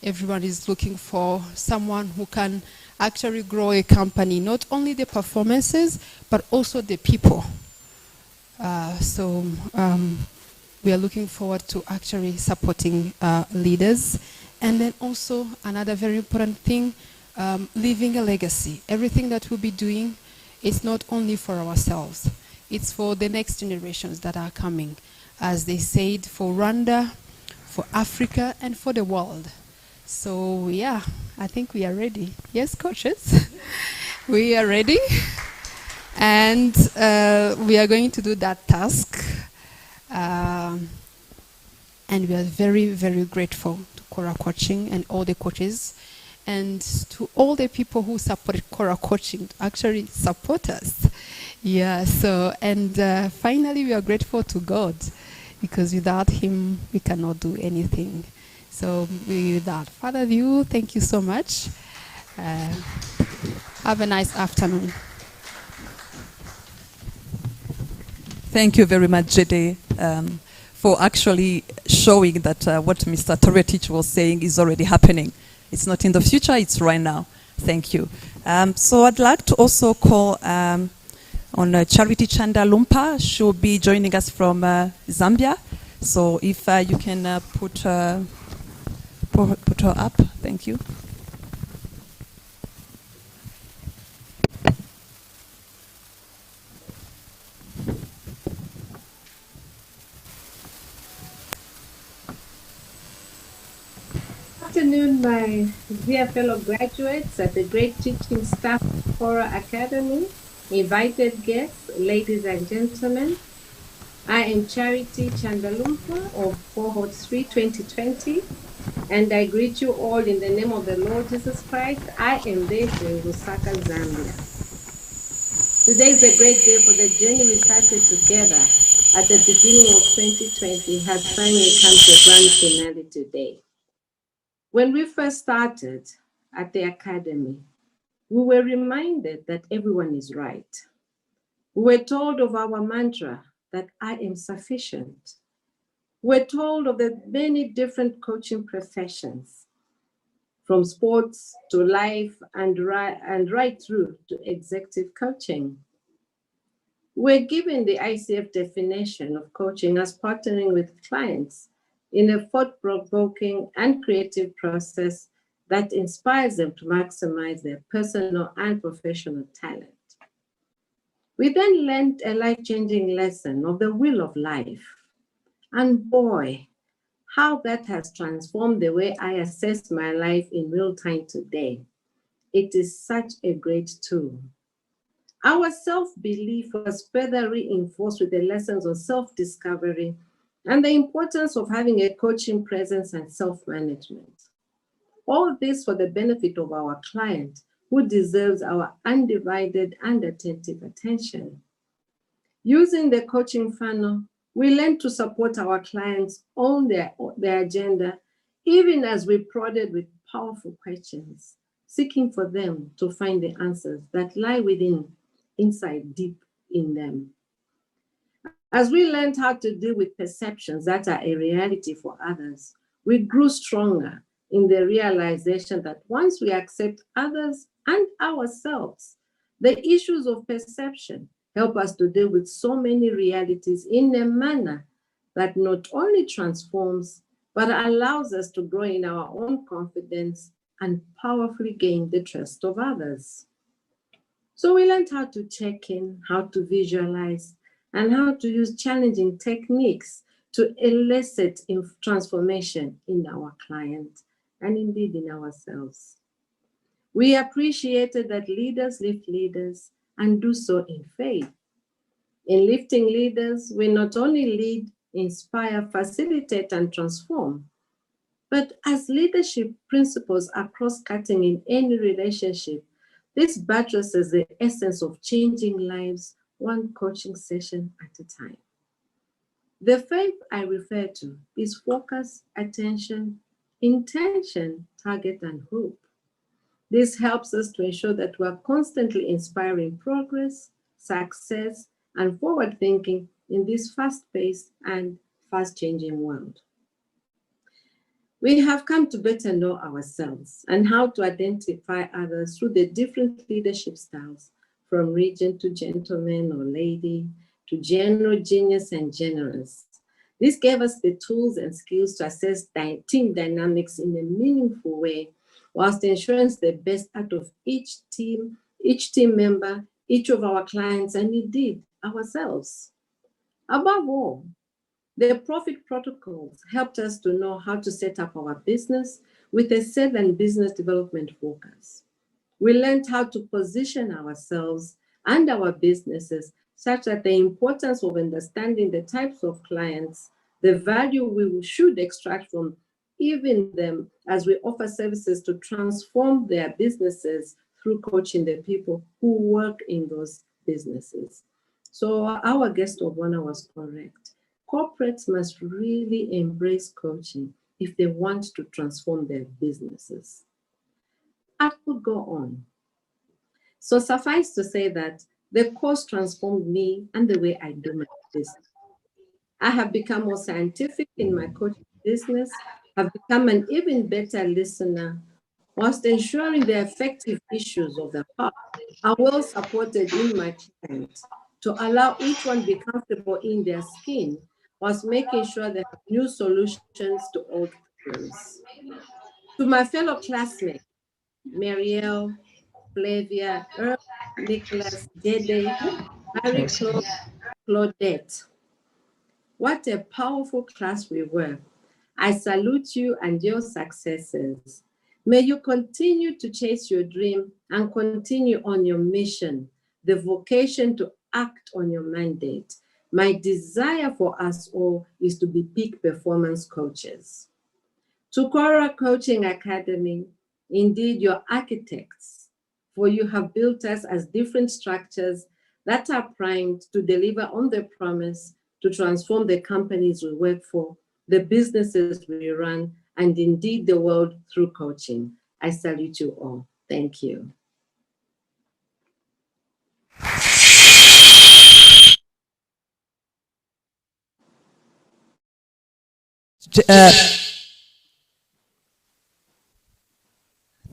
Everyone is looking for someone who can actually grow a company, not only the performances, but also the people. We are looking forward to actually supporting leaders. And then also another very important thing, leaving a legacy. Everything that we'll be doing is not only for ourselves, it's for the next generations that are coming. As they said, for Rwanda, for Africa, and for the world. So yeah, I think we are ready. Yes, coaches? We are ready. And we are going to do that task. And we are very, very grateful to Kora Coaching and all the coaches, and to all the people who support Kora Coaching, actually support us. Yeah, so, and finally we are grateful to God, because without Him we cannot do anything. So with that, Father View, thank you so much. Have a nice afternoon. Thank you very much, Jede, for actually showing that what Mr. Toretich was saying is already happening. It's not in the future, it's right now. Thank you. So I'd like to also call on Charity Chanda Lumpa. She'll be joining us from Zambia. So if you can put her up, thank you. Good afternoon, my dear fellow graduates at the great teaching staff of Kora Academy, invited guests, ladies and gentlemen. I am Charity Chandalumpa of Cohort 3 2020, and I greet you all in the name of the Lord Jesus Christ. I am based in Lusaka, Zambia. Today is a great day for the journey we started together at the beginning of 2020 has finally come to a grand finale today. When we first started at the Academy, we were reminded that everyone is right. We were told of our mantra that I am sufficient. We were told of the many different coaching professions, from sports to life and right through to executive coaching. We're given the ICF definition of coaching as partnering with clients in a thought-provoking and creative process that inspires them to maximize their personal and professional talent. We then learned a life-changing lesson of the wheel of life. And boy, how that has transformed the way I assess my life in real time today. It is such a great tool. Our self-belief was further reinforced with the lessons of self-discovery and the importance of having a coaching presence and self-management. All this for the benefit of our client, who deserves our undivided and attentive attention. Using the coaching funnel, we learn to support our clients on their agenda, even as we prodded with powerful questions, seeking for them to find the answers that lie inside deep in them. As we learned how to deal with perceptions that are a reality for others, we grew stronger in the realization that once we accept others and ourselves, the issues of perception help us to deal with so many realities in a manner that not only transforms, but allows us to grow in our own confidence and powerfully gain the trust of others. So we learned how to check in, how to visualize, and how to use challenging techniques to elicit transformation in our client and indeed in ourselves. We appreciated that leaders lift leaders and do so in faith. In lifting leaders, we not only lead, inspire, facilitate, and transform, but as leadership principles are cross-cutting in any relationship, this buttresses the essence of changing lives one coaching session at a time. The faith I refer to is focus, attention, intention, target, and hope. This helps us to ensure that we are constantly inspiring progress, success, and forward thinking in this fast-paced and fast-changing world. We have come to better know ourselves and how to identify others through the different leadership styles, from regent to gentleman or lady, to general, genius, and generous. This gave us the tools and skills to assess team dynamics in a meaningful way, whilst ensuring the best out of each team member, each of our clients, and indeed ourselves. Above all, the profit protocols helped us to know how to set up our business with a sales and business development focus. We learned how to position ourselves and our businesses such that the importance of understanding the types of clients, the value we should extract from even them as we offer services to transform their businesses through coaching the people who work in those businesses. So our guest of honor was correct. Corporates must really embrace coaching if they want to transform their businesses. I could go on. So suffice to say that the course transformed me and the way I do my business. I have become more scientific in my coaching business, have become an even better listener, whilst ensuring the effective issues of the heart are well supported in my clients to allow each one to be comfortable in their skin, whilst making sure they have new solutions to old problems. To my fellow classmates, Marielle, Flavia, Earl, Nicholas, Jede, Marie-Claude, Claudette. What a powerful class we were. I salute you and your successes. May you continue to chase your dream and continue on your mission, the vocation to act on your mandate. My desire for us all is to be peak performance coaches. To Kora Coaching Academy, indeed your architects, for you have built us as different structures that are primed to deliver on their promise to transform the companies we work for, the businesses we run, and indeed the world through coaching. I salute you all. Thank you.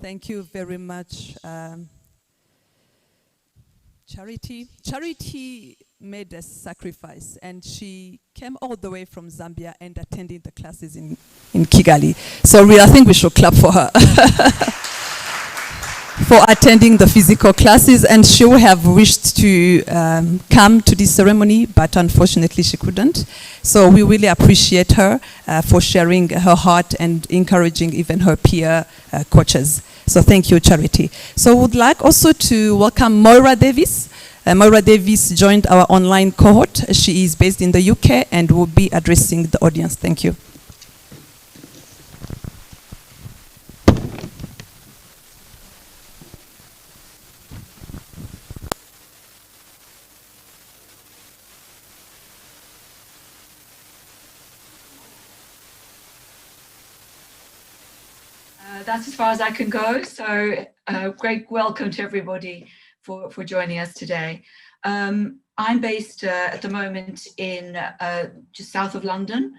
Thank you very much, Charity. Charity made a sacrifice, and she came all the way from Zambia and attended the classes in Kigali. So I think we should clap for her for attending the physical classes, and she would have wished to come to this ceremony, but unfortunately she couldn't. So we really appreciate her for sharing her heart and encouraging even her peer coaches. So thank you, Charity. So I would like also to welcome Maura Davis. Maura Davis joined our online cohort. She is based in the UK and will be addressing the audience. Thank you. That's as far as I can go. So great welcome to everybody for joining us today. I'm based at the moment in just south of London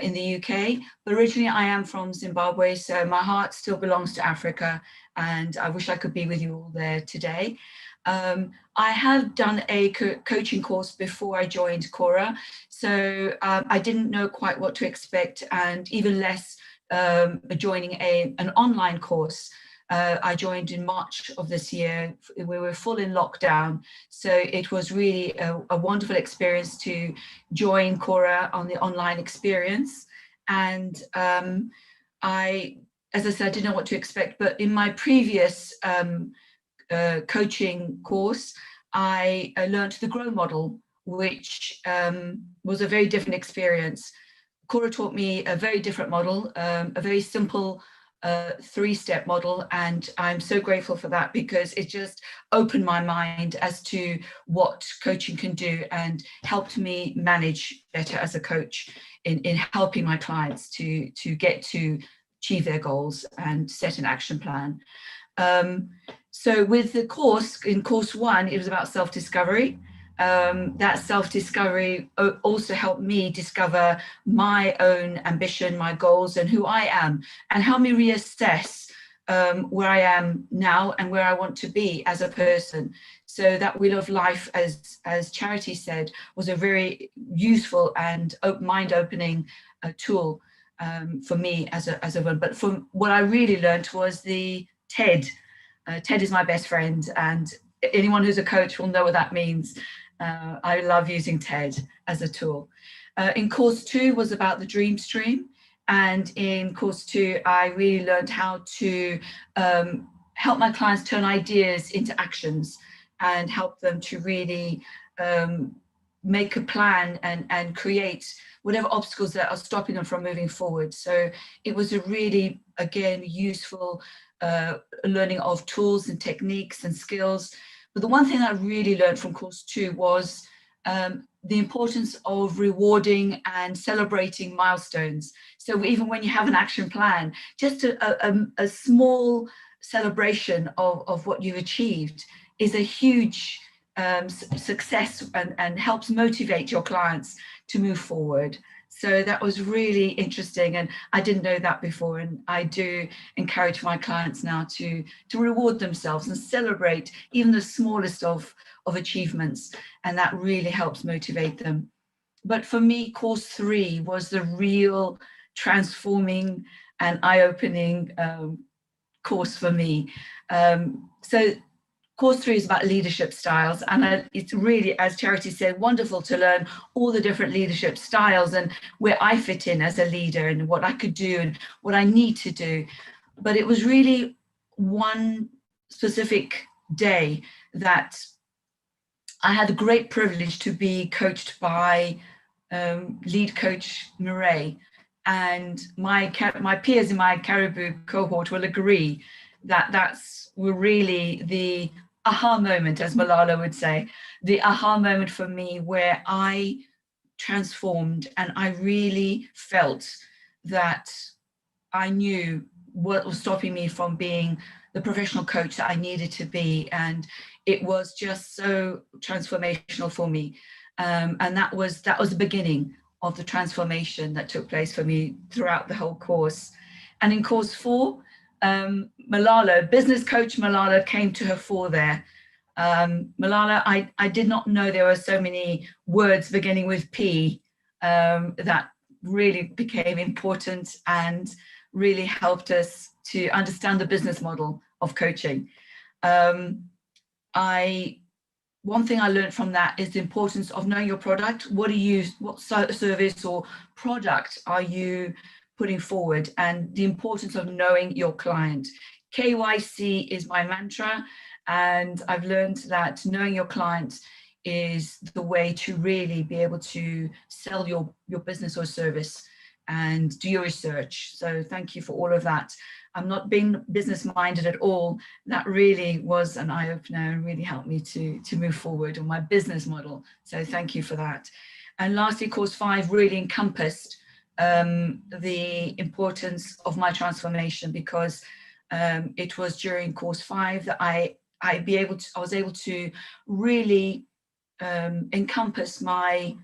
in the UK, but originally I am from Zimbabwe, so my heart still belongs to Africa, and I wish I could be with you all there today. I have done a coaching course before I joined Kora, so I didn't know quite what to expect, and even less joining an online course. I joined in March of this year. We were full in lockdown, so it was really a wonderful experience to join Kora on the online experience. And as I said, I didn't know what to expect, but in my previous coaching course, I learned the GROW model, which was a very different experience. Kora taught me a very different model, a very simple three-step model, and I'm so grateful for that because it just opened my mind as to what coaching can do and helped me manage better as a coach in helping my clients to get to achieve their goals and set an action plan. So with the course, in course one, it was about self-discovery. That self-discovery also helped me discover my own ambition, my goals, and who I am, and help me reassess where I am now and where I want to be as a person. So that Wheel of Life, as Charity said, was a very useful and mind-opening tool for me as a one. But from what I really learned was the TED. TED is my best friend, and anyone who's a coach will know what that means. I love using TED as a tool. In course 2 was about the dream stream. And in course 2, I really learned how to help my clients turn ideas into actions and help them to really make a plan and create whatever obstacles that are stopping them from moving forward. So it was a really, again, useful learning of tools and techniques and skills. But the one thing I really learned from course 2 was the importance of rewarding and celebrating milestones. So even when you have an action plan, just a small celebration of what you've achieved is a huge success and helps motivate your clients to move forward. So that was really interesting, and I didn't know that before, and I do encourage my clients now to reward themselves and celebrate even the smallest of achievements, and that really helps motivate them. But for me, course 3 was the real transforming and eye-opening course for me. So course 3 is about leadership styles, and it's really, as Charity said, wonderful to learn all the different leadership styles and where I fit in as a leader and what I could do and what I need to do. But it was really one specific day that I had the great privilege to be coached by lead coach Maura, and my peers in my Caribou cohort will agree that were really the aha moment, as Malala would say, the aha moment for me where I transformed and I really felt that I knew what was stopping me from being the professional coach that I needed to be. And it was just so transformational for me. And that was the beginning of the transformation that took place for me throughout the whole course. And in course 4, Malala, business coach Malala, came to her fore there. Malala, I did not know there were so many words beginning with P that really became important and really helped us to understand the business model of coaching. One thing I learned from that is the importance of knowing your product. What service or product are you putting forward, and the importance of knowing your client. KYC is my mantra, and I've learned that knowing your client is the way to really be able to sell your business or service and do your research. So thank you for all of that. I'm not being business minded at all. That really was an eye opener and really helped me to move forward on my business model. So thank you for that. And lastly, course 5 really encompassed the importance of my transformation, because it was during course 5 that I was able to really encompass my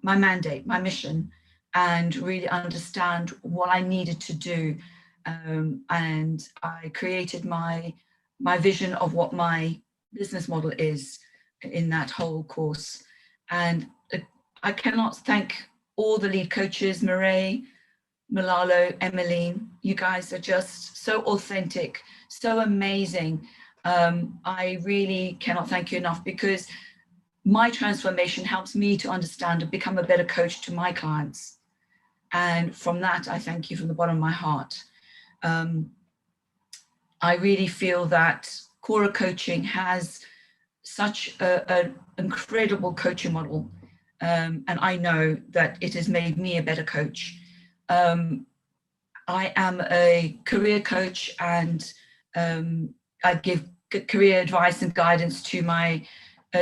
mandate, my mission, and really understand what I needed to do. And I created my vision of what my business model is in that whole course. And I cannot thank all the lead coaches, Maura, Malala, Emmeline. You guys are just so authentic, so amazing. I really cannot thank you enough, because my transformation helps me to understand and become a better coach to my clients. And from that, I thank you from the bottom of my heart. I really feel that Kora coaching has such an incredible coaching model. And I know that it has made me a better coach. I am a career coach, and I give career advice and guidance to my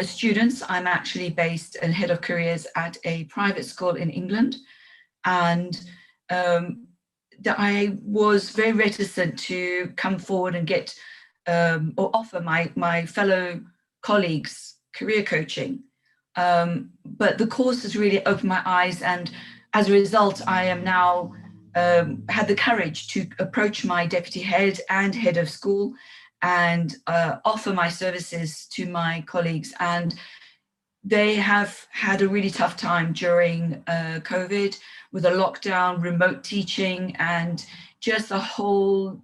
students. I'm actually based and head of careers at a private school in England. And I was very reticent to come forward and get or offer my fellow colleagues career coaching. But the course has really opened my eyes, and as a result, I am now had the courage to approach my deputy head and head of school and offer my services to my colleagues. And they have had a really tough time during COVID, with a lockdown, remote teaching, and just the whole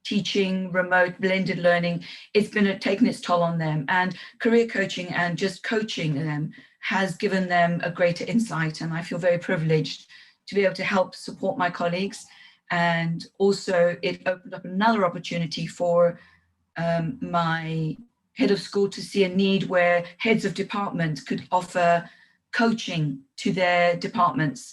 teaching, remote, blended learning. It's been taken its toll on them, and career coaching and just coaching them has given them a greater insight. And I feel very privileged to be able to help support my colleagues. And also it opened up another opportunity for my head of school to see a need where heads of departments could offer coaching to their departments.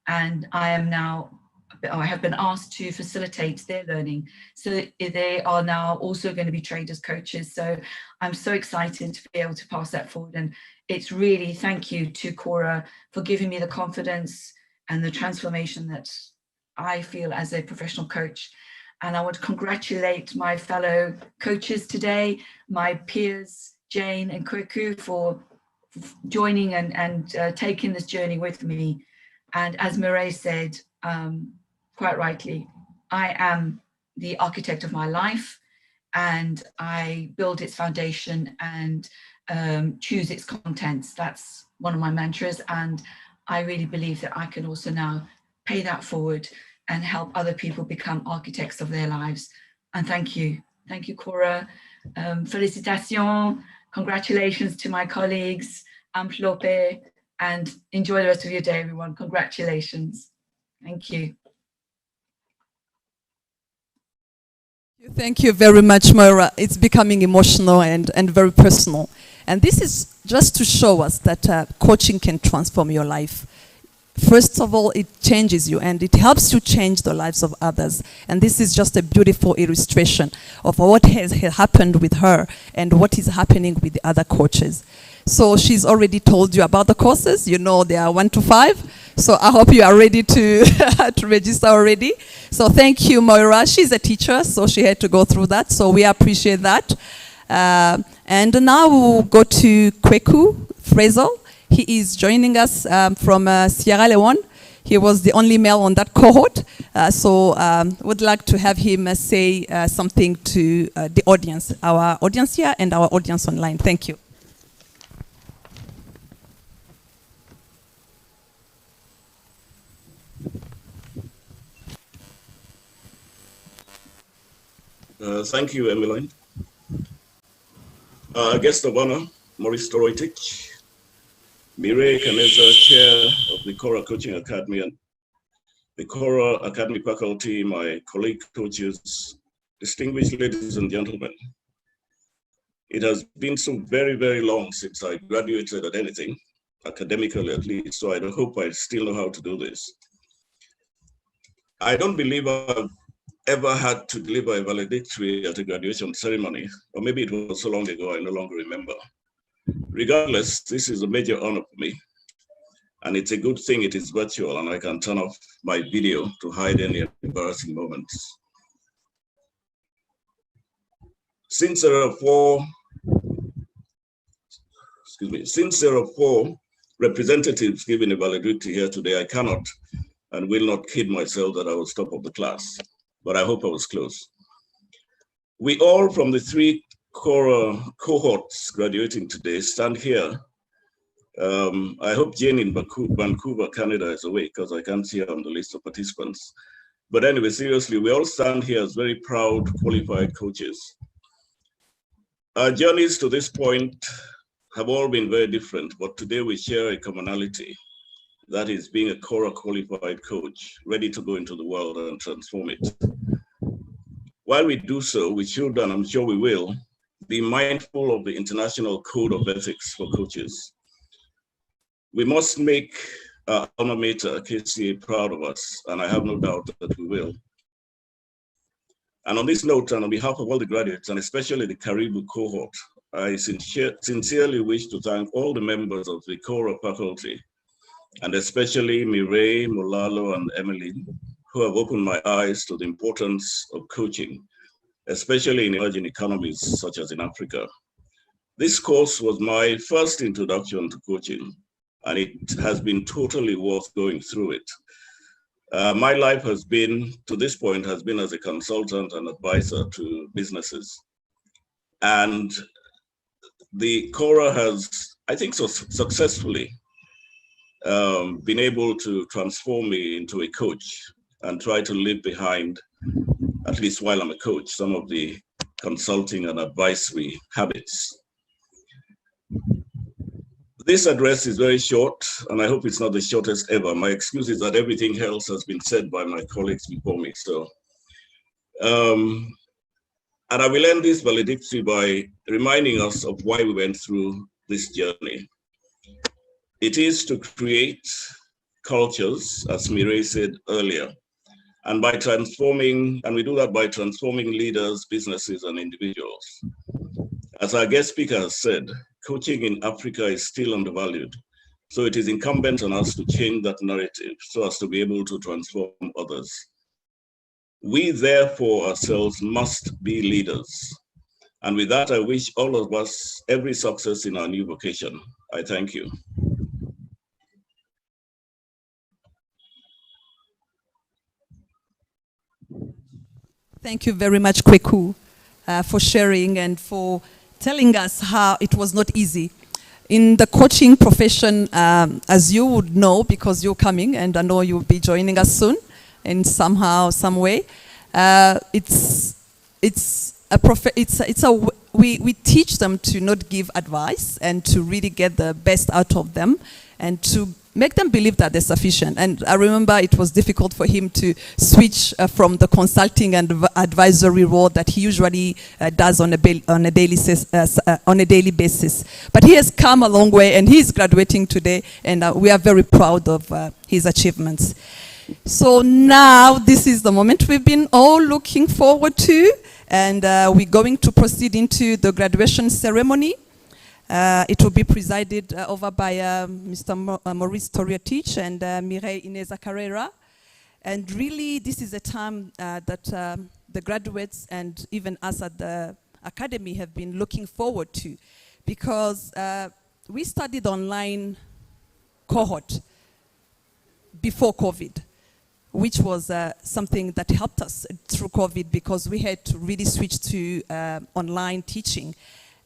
And I have been asked to facilitate their learning. So they are now also going to be trained as coaches. So I'm so excited to be able to pass that forward. And it's really thank you to Kora for giving me the confidence and the transformation that I feel as a professional coach. And I want to congratulate my fellow coaches today, my peers, Jane and Kweku, for joining and taking this journey with me. And as Maura said, quite rightly, I am the architect of my life, and I build its foundation and choose its contents. That's one of my mantras. And I really believe that I can also now pay that forward and help other people become architects of their lives. And thank you. Thank you, Kora. Félicitations. Congratulations to my colleagues. Amplope. And enjoy the rest of your day, everyone. Congratulations. Thank you. Thank you very much, Maura. It's becoming emotional and very personal. And this is just to show us that coaching can transform your life. first of all, it changes you and it helps you change the lives of others. And this is just a beautiful illustration of what has happened with her and what is happening with the other coaches. So she's already told you about the courses. You know they are 1 to 5. So I hope you are ready to, to register already. So thank you, Maura. She's a teacher, so she had to go through that. So we appreciate that. And now we'll go to Kweku Frazel. He is joining us from Sierra Leone. He was the only male on that cohort. So would like to have him say something to the audience, our audience here and our audience online. Thank you. Thank you, Emmeline. Guest of honor, Maurice Toroitich, Mireille Kaneza, Chair of the Kora Coaching Academy and the Kora Academy faculty, my colleague coaches, distinguished ladies and gentlemen. It has been so very, very long since I graduated at anything, academically at least, so I hope I still know how to do this. I don't believe I've ever had to deliver a valedictory at a graduation ceremony, or maybe it was so long ago, I no longer remember. Regardless, this is a major honor for me. And it's a good thing it is virtual and I can turn off my video to hide any embarrassing moments. Since there are four representatives giving a valedictory here today, I cannot and will not kid myself that I was top of the class, but I hope I was close. We all from the 3 Kora cohorts graduating today stand here. I hope Jane in Vancouver, Canada is awake because I can't see her on the list of participants. But anyway, seriously, we all stand here as very proud, qualified coaches. Our journeys to this point have all been very different, but today we share a commonality. That is being a Kora qualified coach, ready to go into the world and transform it. While we do so, we should, and I'm sure we will, be mindful of the International Code of Ethics for Coaches. We must make our alma mater, KCA, proud of us, and I have no doubt that we will. And on this note, and on behalf of all the graduates, and especially the Caribou cohort, I sincerely wish to thank all the members of the Kora faculty, and especially Mireille, Molalo, and Emmeline, who have opened my eyes to the importance of coaching, especially in emerging economies such as in Africa. This course was my first introduction to coaching, and it has been totally worth going through it. My life has been, to this point, has been as a consultant and advisor to businesses. And the Kora has, I think so successfully, been able to transform me into a coach and try to leave behind, at least while I'm a coach, some of the consulting and advisory habits. This address is very short, and I hope it's not the shortest ever. My excuse is that everything else has been said by my colleagues before me. So, and I will end this valedictory by reminding us of why we went through this journey. It is to create cultures, as Mireille said earlier, and by transforming, and we do that by transforming leaders, businesses, and individuals. As our guest speaker has said, coaching in Africa is still undervalued. So it is incumbent on us to change that narrative so as to be able to transform others. We therefore ourselves must be leaders. And with that, I wish all of us every success in our new vocation. I thank you. Thank you very much, Kweku, for sharing and for telling us how it was not easy. In the coaching profession, as you would know, because you're coming, and I know you'll be joining us soon in somehow, some way, we teach them to not give advice and to really get the best out of them and to make them believe that they're sufficient. And I remember it was difficult for him to switch from the consulting and advisory role that he usually does on a daily basis. But he has come a long way, and he's graduating today, and we are very proud of his achievements. So now this is the moment we've been all looking forward to, and we're going to proceed into the graduation ceremony. It will be presided over by Mr. Maurice Toriatich and Mireille Ineza Carrera. And really, this is a time that the graduates and even us at the Academy have been looking forward to, because we studied online cohort before COVID, which was something that helped us through COVID, because we had to really switch to online teaching.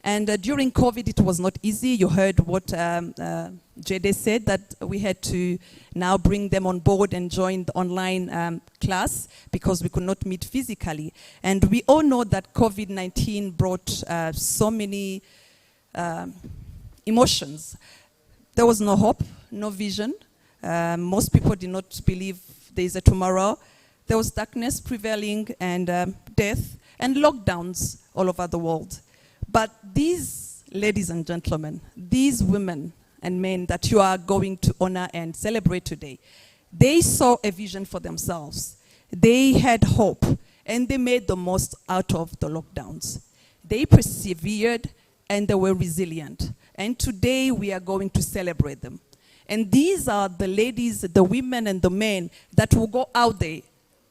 And during COVID, it was not easy. You heard what Jede said, that we had to now bring them on board and join the online class because we could not meet physically. And we all know that COVID-19 brought so many emotions. There was no hope, no vision. Most people did not believe there is a tomorrow. There was darkness prevailing, and death and lockdowns all over the world. But these ladies and gentlemen, these women and men that you are going to honor and celebrate today, they saw a vision for themselves. They had hope, and they made the most out of the lockdowns. They persevered, and they were resilient. And today we are going to celebrate them. And these are the ladies, the women, and the men that will go out there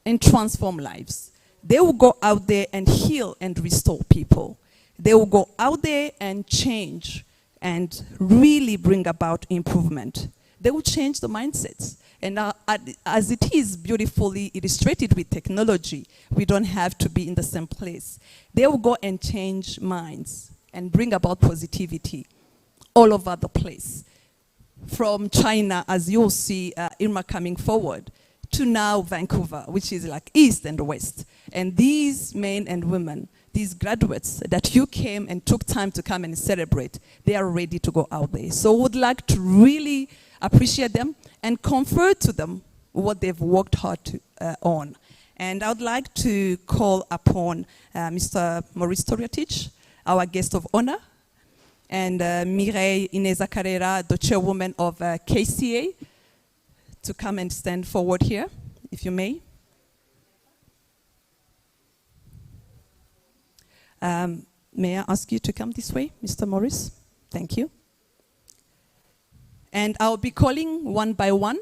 and transform lives. They will go out there and heal and restore people. They will go out there and change and really bring about improvement. They will change the mindsets. And as it is beautifully illustrated with technology, we don't have to be in the same place. They will go and change minds and bring about positivity all over the place. From China, as you'll see Irma coming forward, to now Vancouver, which is like east and west. And these men and women, these graduates that you came and took time to come and celebrate, they are ready to go out there. So we would like to really appreciate them and confer to them what they've worked hard to, on. And I would like to call upon Mr. Maurice Toriatich, our guest of honor, and Mireille Ineza Carrera, the chairwoman of KCA, to come and stand forward here, if you may. May I ask you to come this way, Mr. Maurice? Thank you. And I'll be calling one by one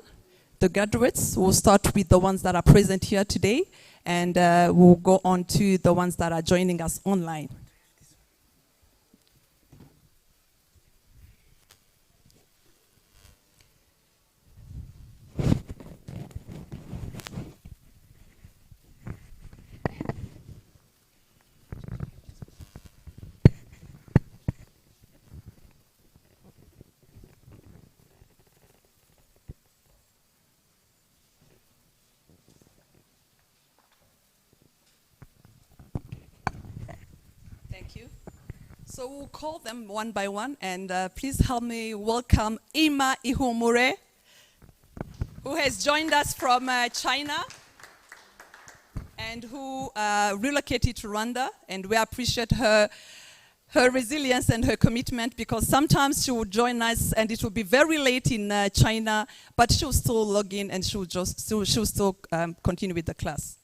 the graduates. We'll start with the ones that are present here today, and we'll go on to the ones that are joining us online. So we'll call them one by one, and please help me welcome Ima Ihumure, who has joined us from China and who relocated to Rwanda, and we appreciate her resilience and her commitment, because sometimes she will join us and it will be very late in China, but she'll still log in and she'll still continue with the class.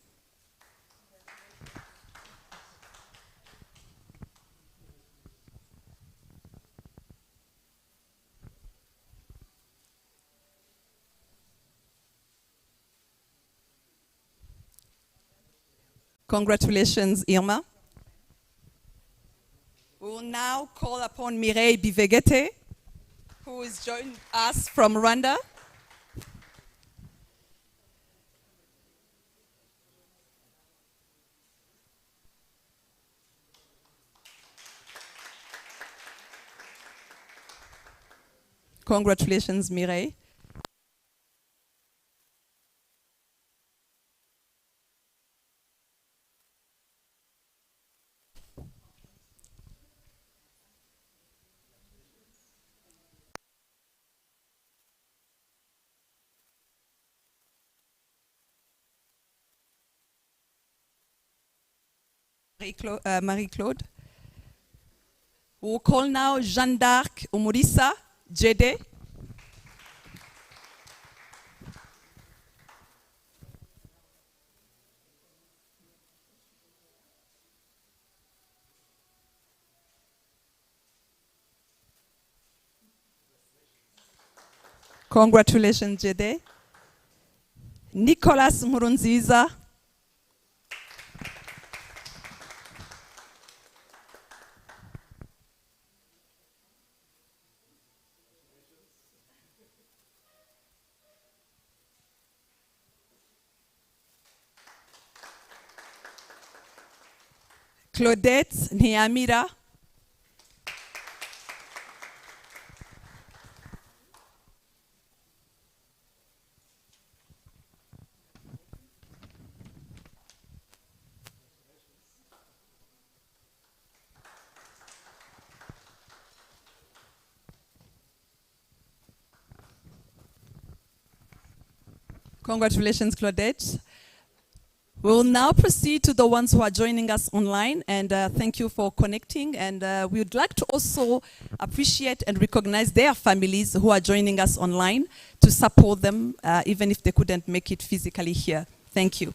Congratulations, Irma. We will now call upon Mireille Bivegete, who is joining us from Rwanda. Congratulations, Mireille. Marie-Claude. We'll call now Jeanne d'Arc Umulisa Jede. Congratulations, Jede. Nicholas Murunziza. Claudette Niamira. Congratulations, Claudette. We will now proceed to the ones who are joining us online, and thank you for connecting. And we would like to also appreciate and recognize their families who are joining us online to support them, even if they couldn't make it physically here. Thank you.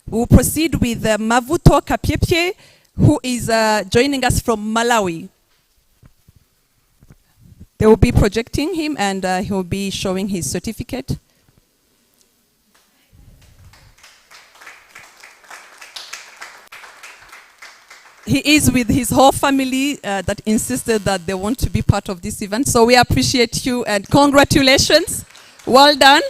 We will proceed with Mavuto Kapiepye, who is joining us from Malawi. They will be projecting him, and he will be showing his certificate. He is with his whole family that insisted that they want to be part of this event. So we appreciate you and congratulations. Well done.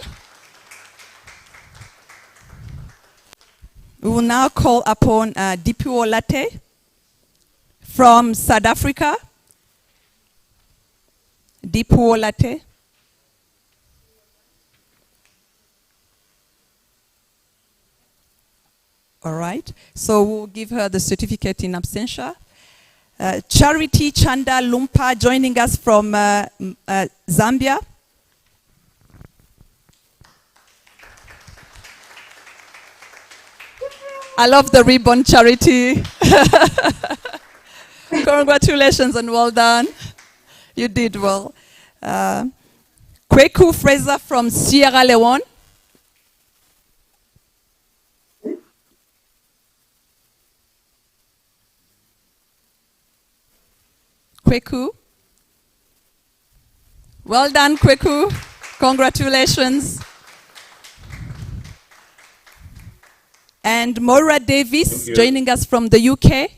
We will now call upon Dipuo Latte from South Africa. Dipuo Latte. All right, so we'll give her the certificate in absentia. Charity Chanda Lumpa joining us from Zambia. I love the ribbon, Charity. Congratulations and well done. You did well. Kweku Fraser from Sierra Leone. Kweku. Well done, Kweku. Congratulations. And Maura Davis joining us from the UK.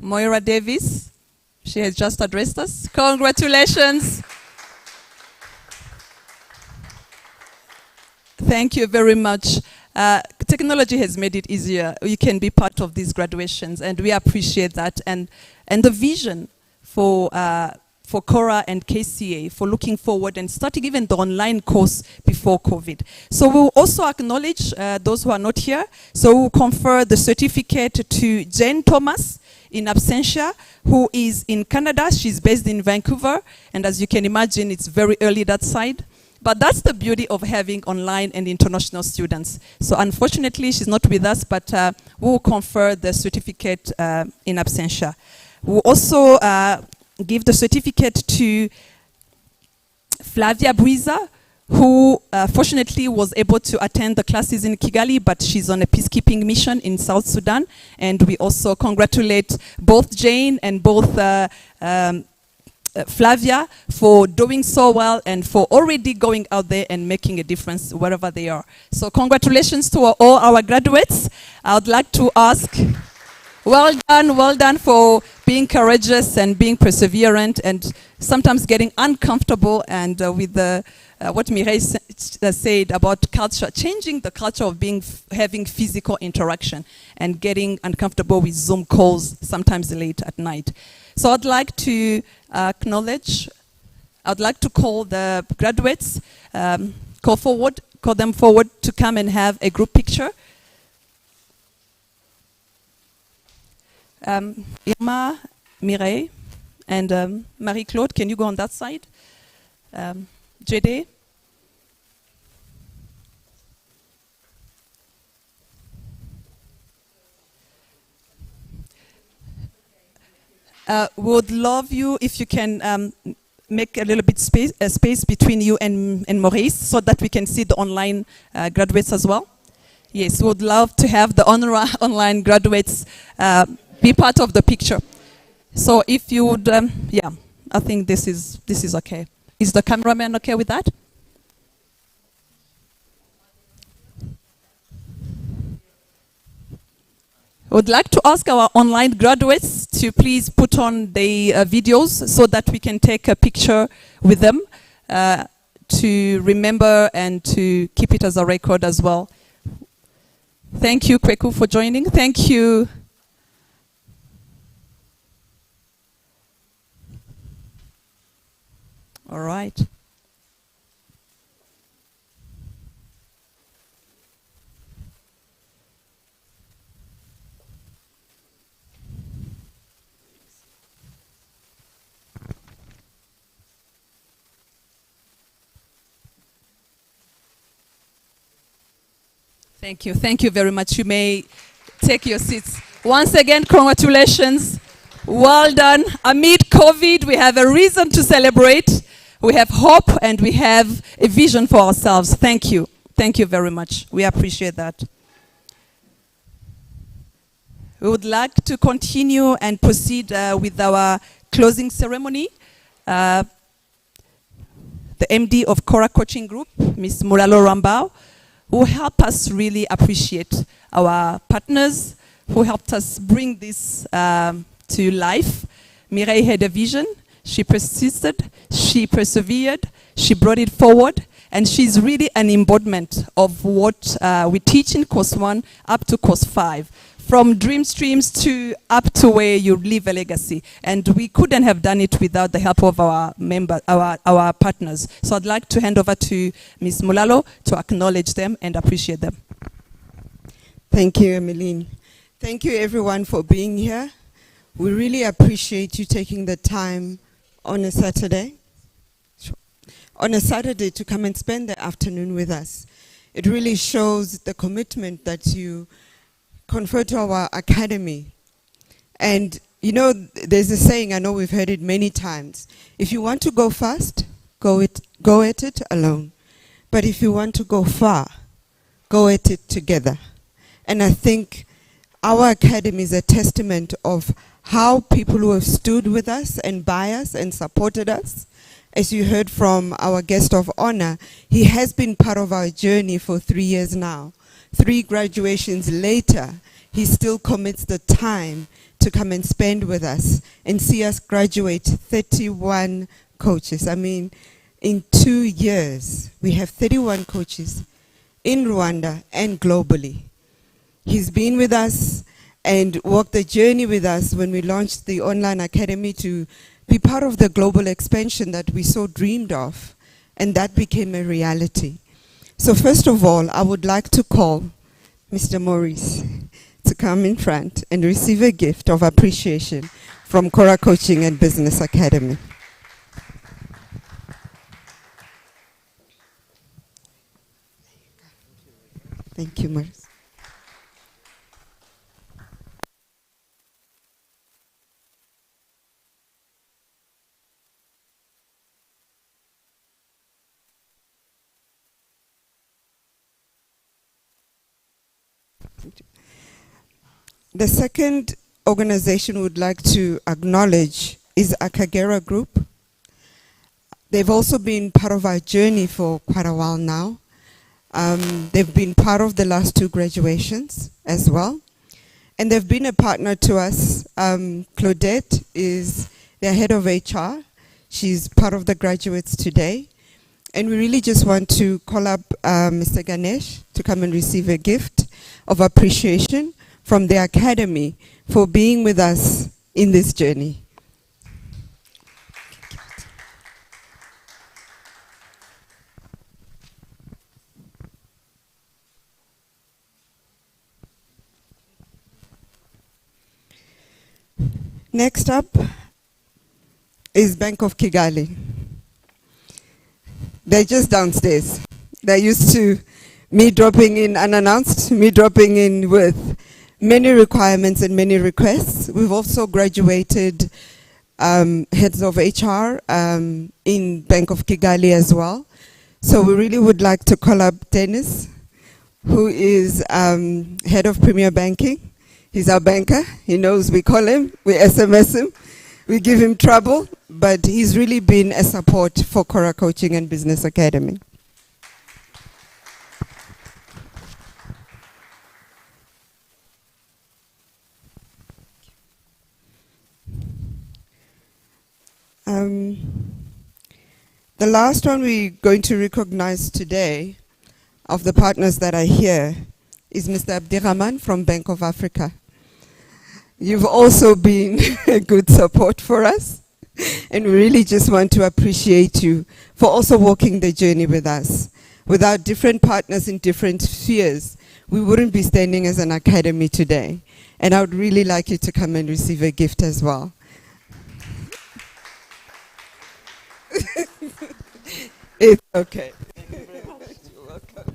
Maura Davis, she has just addressed us. Congratulations. Thank you very much. Technology has made it easier. You can be part of these graduations, and we appreciate that. And the vision for Kora and KCA for looking forward and starting even the online course before COVID. So we'll also acknowledge those who are not here. So we'll confer the certificate to Jane Thomas in absentia, who is in Canada. She's based in Vancouver, and as you can imagine, it's very early that side. But that's the beauty of having online and international students. So unfortunately, she's not with us, but we'll confer the certificate in absentia. We'll also give the certificate to Flavia Buiza, who fortunately was able to attend the classes in Kigali, but she's on a peacekeeping mission in South Sudan. And we also congratulate both Jane and both Flavia for doing so well and for already going out there and making a difference wherever they are. So congratulations to all our graduates. I would like to ask, well done for being courageous and being perseverant and sometimes getting uncomfortable, and with the what Mireille said about culture, changing the culture of having physical interaction and getting uncomfortable with Zoom calls sometimes late at night. So I'd like to acknowledge, I'd like to call the graduates, call them forward to come and have a group picture. Irma, Mireille, and Marie-Claude, can you go on that side? JD? Would love you if you can make a little bit space between you and Maurice so that we can see the online graduates as well. Yes, would love to have the online graduates be part of the picture. So if you would, yeah, I think this is okay. Is the cameraman okay with that? I would like to ask our online graduates to please put on the videos so that we can take a picture with them to remember and to keep it as a record as well. Thank you, Kweku, for joining. Thank you. All right. Thank you. Thank you very much. You may take your seats. Once again, congratulations. Well done. Amid COVID, we have a reason to celebrate. We have hope and we have a vision for ourselves. Thank you. Thank you very much. We appreciate that. We would like to continue and proceed with our closing ceremony. The MD of Kora Coaching Group, Ms. Mulalo Rambao, who helped us really appreciate our partners, who helped us bring this to life. Mireille had a vision, she persisted, she persevered, she brought it forward, and she's really an embodiment of what we teach in course 1 up to course 5. From dream streams to up to where you leave a legacy. And we couldn't have done it without the help of our our partners. So I'd like to hand over to Ms. Mulalo to acknowledge them and appreciate them. Thank you, Emmeline. Thank you everyone for being here. We really appreciate you taking the time on a Saturday. To come and spend the afternoon with us. It really shows the commitment that you confer to our academy. And you know, there's a saying, I know we've heard it many times. If you want to go fast, go at it alone. But if you want to go far, go at it together. And I think our academy is a testament of how people who have stood with us and by us and supported us. As you heard from our guest of honor, he has been part of our journey for 3 years now. 3 graduations later, he still commits the time to come and spend with us and see us graduate 31 coaches. I mean, in 2 years, we have 31 coaches in Rwanda and globally. He's been with us and walked the journey with us when we launched the online academy to be part of the global expansion that we so dreamed of, and that became a reality. So first of all, I would like to call Mr. Maurice to come in front and receive a gift of appreciation from Kora Coaching and Business Academy. Thank you, Maurice. The second organization we'd like to acknowledge is Akagera Group. They've also been part of our journey for quite a while now. They've been part of the last 2 graduations as well. And they've been a partner to us. Claudette is their head of HR. She's part of the graduates today. And we really just want to call up Mr. Ganesh to come and receive a gift of appreciation from the Academy for being with us in this journey. Next up is Bank of Kigali. They're just downstairs. They're used to me dropping in unannounced, me dropping in with many requirements and many requests. We've also graduated heads of HR in Bank of Kigali as well. So we really would like to call up Dennis, who is head of Premier Banking. He's our banker. He knows we call him, we SMS him, we give him trouble, but he's really been a support for Kora Coaching and Business Academy. The last one we're going to recognize today of the partners that are here is Mr. Abdirahman from Bank of Africa. You've also been a good support for us, and we really just want to appreciate you for also walking the journey with us. Without different partners in different spheres, we wouldn't be standing as an academy today. And I would really like you to come and receive a gift as well. It's okay. Thank you very much. You're welcome.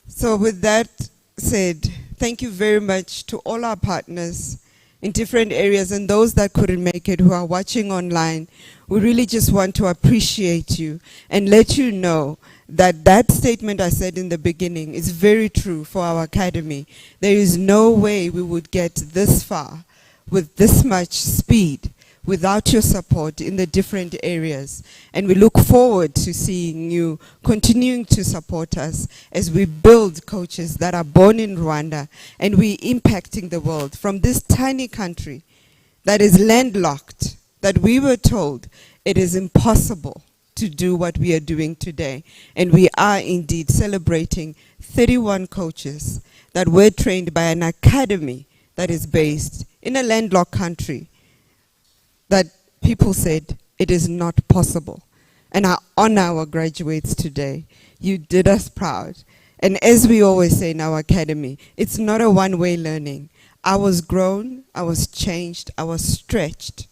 So with that said, thank you very much to all our partners in different areas and those that couldn't make it who are watching online. We really just want to appreciate you and let you know that that statement I said in the beginning is very true for our academy. There is no way we would get this far with this much speed without your support in the different areas. And we look forward to seeing you continuing to support us as we build coaches that are born in Rwanda and we impacting the world from this tiny country that is landlocked, that we were told it is impossible to do what we are doing today. And we are indeed celebrating 31 coaches that were trained by an academy that is based in a landlocked country that people said it is not possible. And I honor our graduates today. You did us proud. And as we always say in our academy, it's not a one-way learning. I was grown, I was changed, I was stretched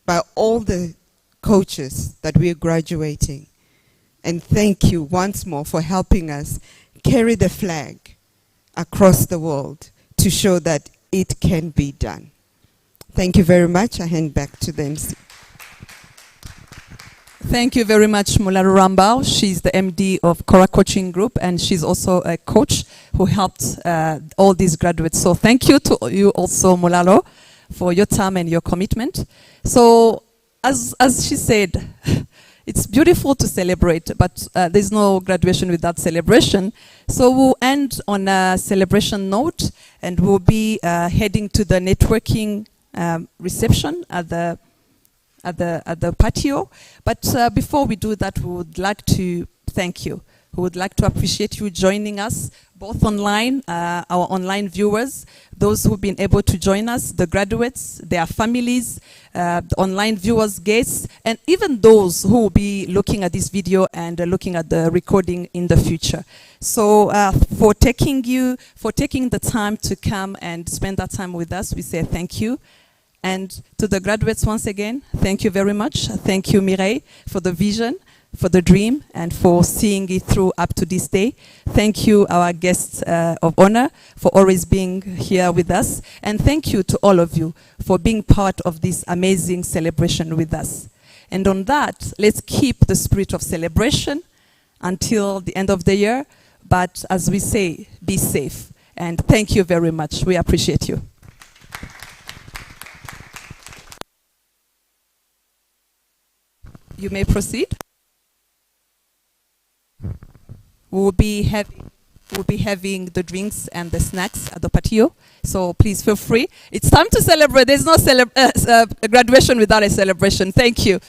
by all the coaches that we are graduating. And thank you once more for helping us carry the flag across the world to show that it can be done. Thank you very much. I hand back to the MC. Thank you very much, Maura Davis. She's the MD of Kora Coaching Group, and she's also a coach who helped all these graduates. So thank you to you also, Maura, for your time and your commitment. So as she said, it's beautiful to celebrate, but there's no graduation without celebration. So we'll end on a celebration note, and we'll be heading to the networking reception at the patio. But before we do that, we would like to thank you. We would like to appreciate you joining us, both online, our online viewers, those who've been able to join us, the graduates, their families, the online viewers, guests, and even those who will be looking at this video and looking at the recording in the future. So for taking the time to come and spend that time with us, we say thank you. And to the graduates, once again, thank you very much. Thank you, Mireille, for the vision, for the dream, and for seeing it through up to this day. Thank you, our guests of honor, for always being here with us. And thank you to all of you for being part of this amazing celebration with us. And on that, let's keep the spirit of celebration until the end of the year. But as we say, be safe. And thank you very much. We appreciate you. You may proceed. We'll be having the drinks and the snacks at the patio. So please feel free. It's time to celebrate. There's no graduation without a celebration. Thank you.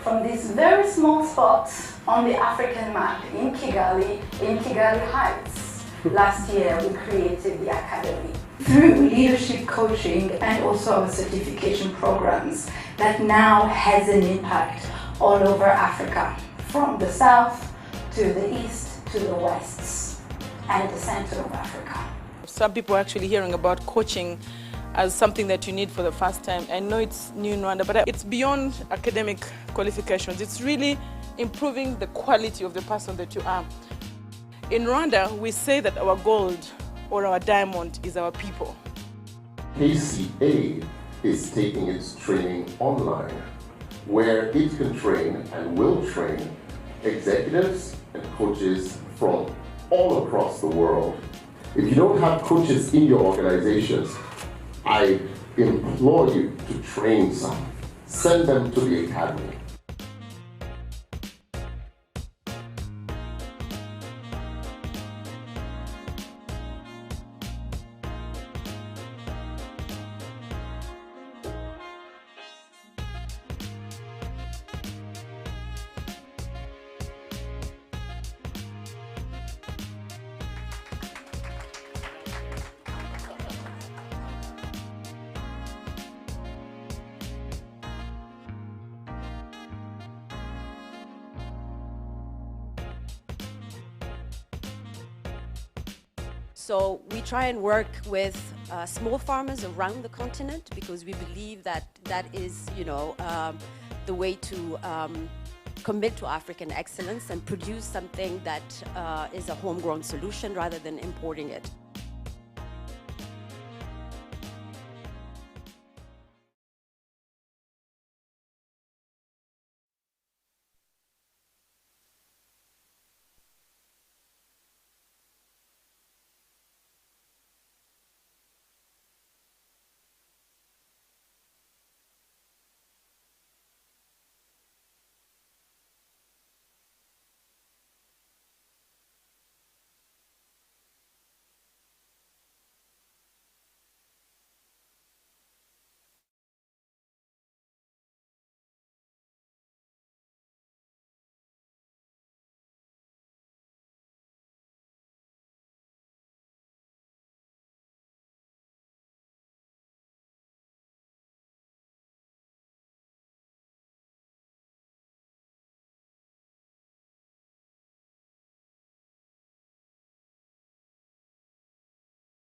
from this very small spot on the African map in Kigali Heights. Last year, we created the Academy through leadership coaching and also our certification programs that now has an impact all over Africa, from the south to the east to the west and the center of Africa. Some people are actually hearing about coaching as something that you need for the first time. I know it's new in Rwanda, but it's beyond academic qualifications. It's really improving the quality of the person that you are. In Rwanda, we say that our gold or our diamond is our people. KCA is taking its training online, where it can train and will train executives and coaches from all across the world. If you don't have coaches in your organizations, I implore you to train some. Send them to the academy. So we try and work with small farmers around the continent, because we believe that that is, the way to commit to African excellence and produce something that is a homegrown solution rather than importing it.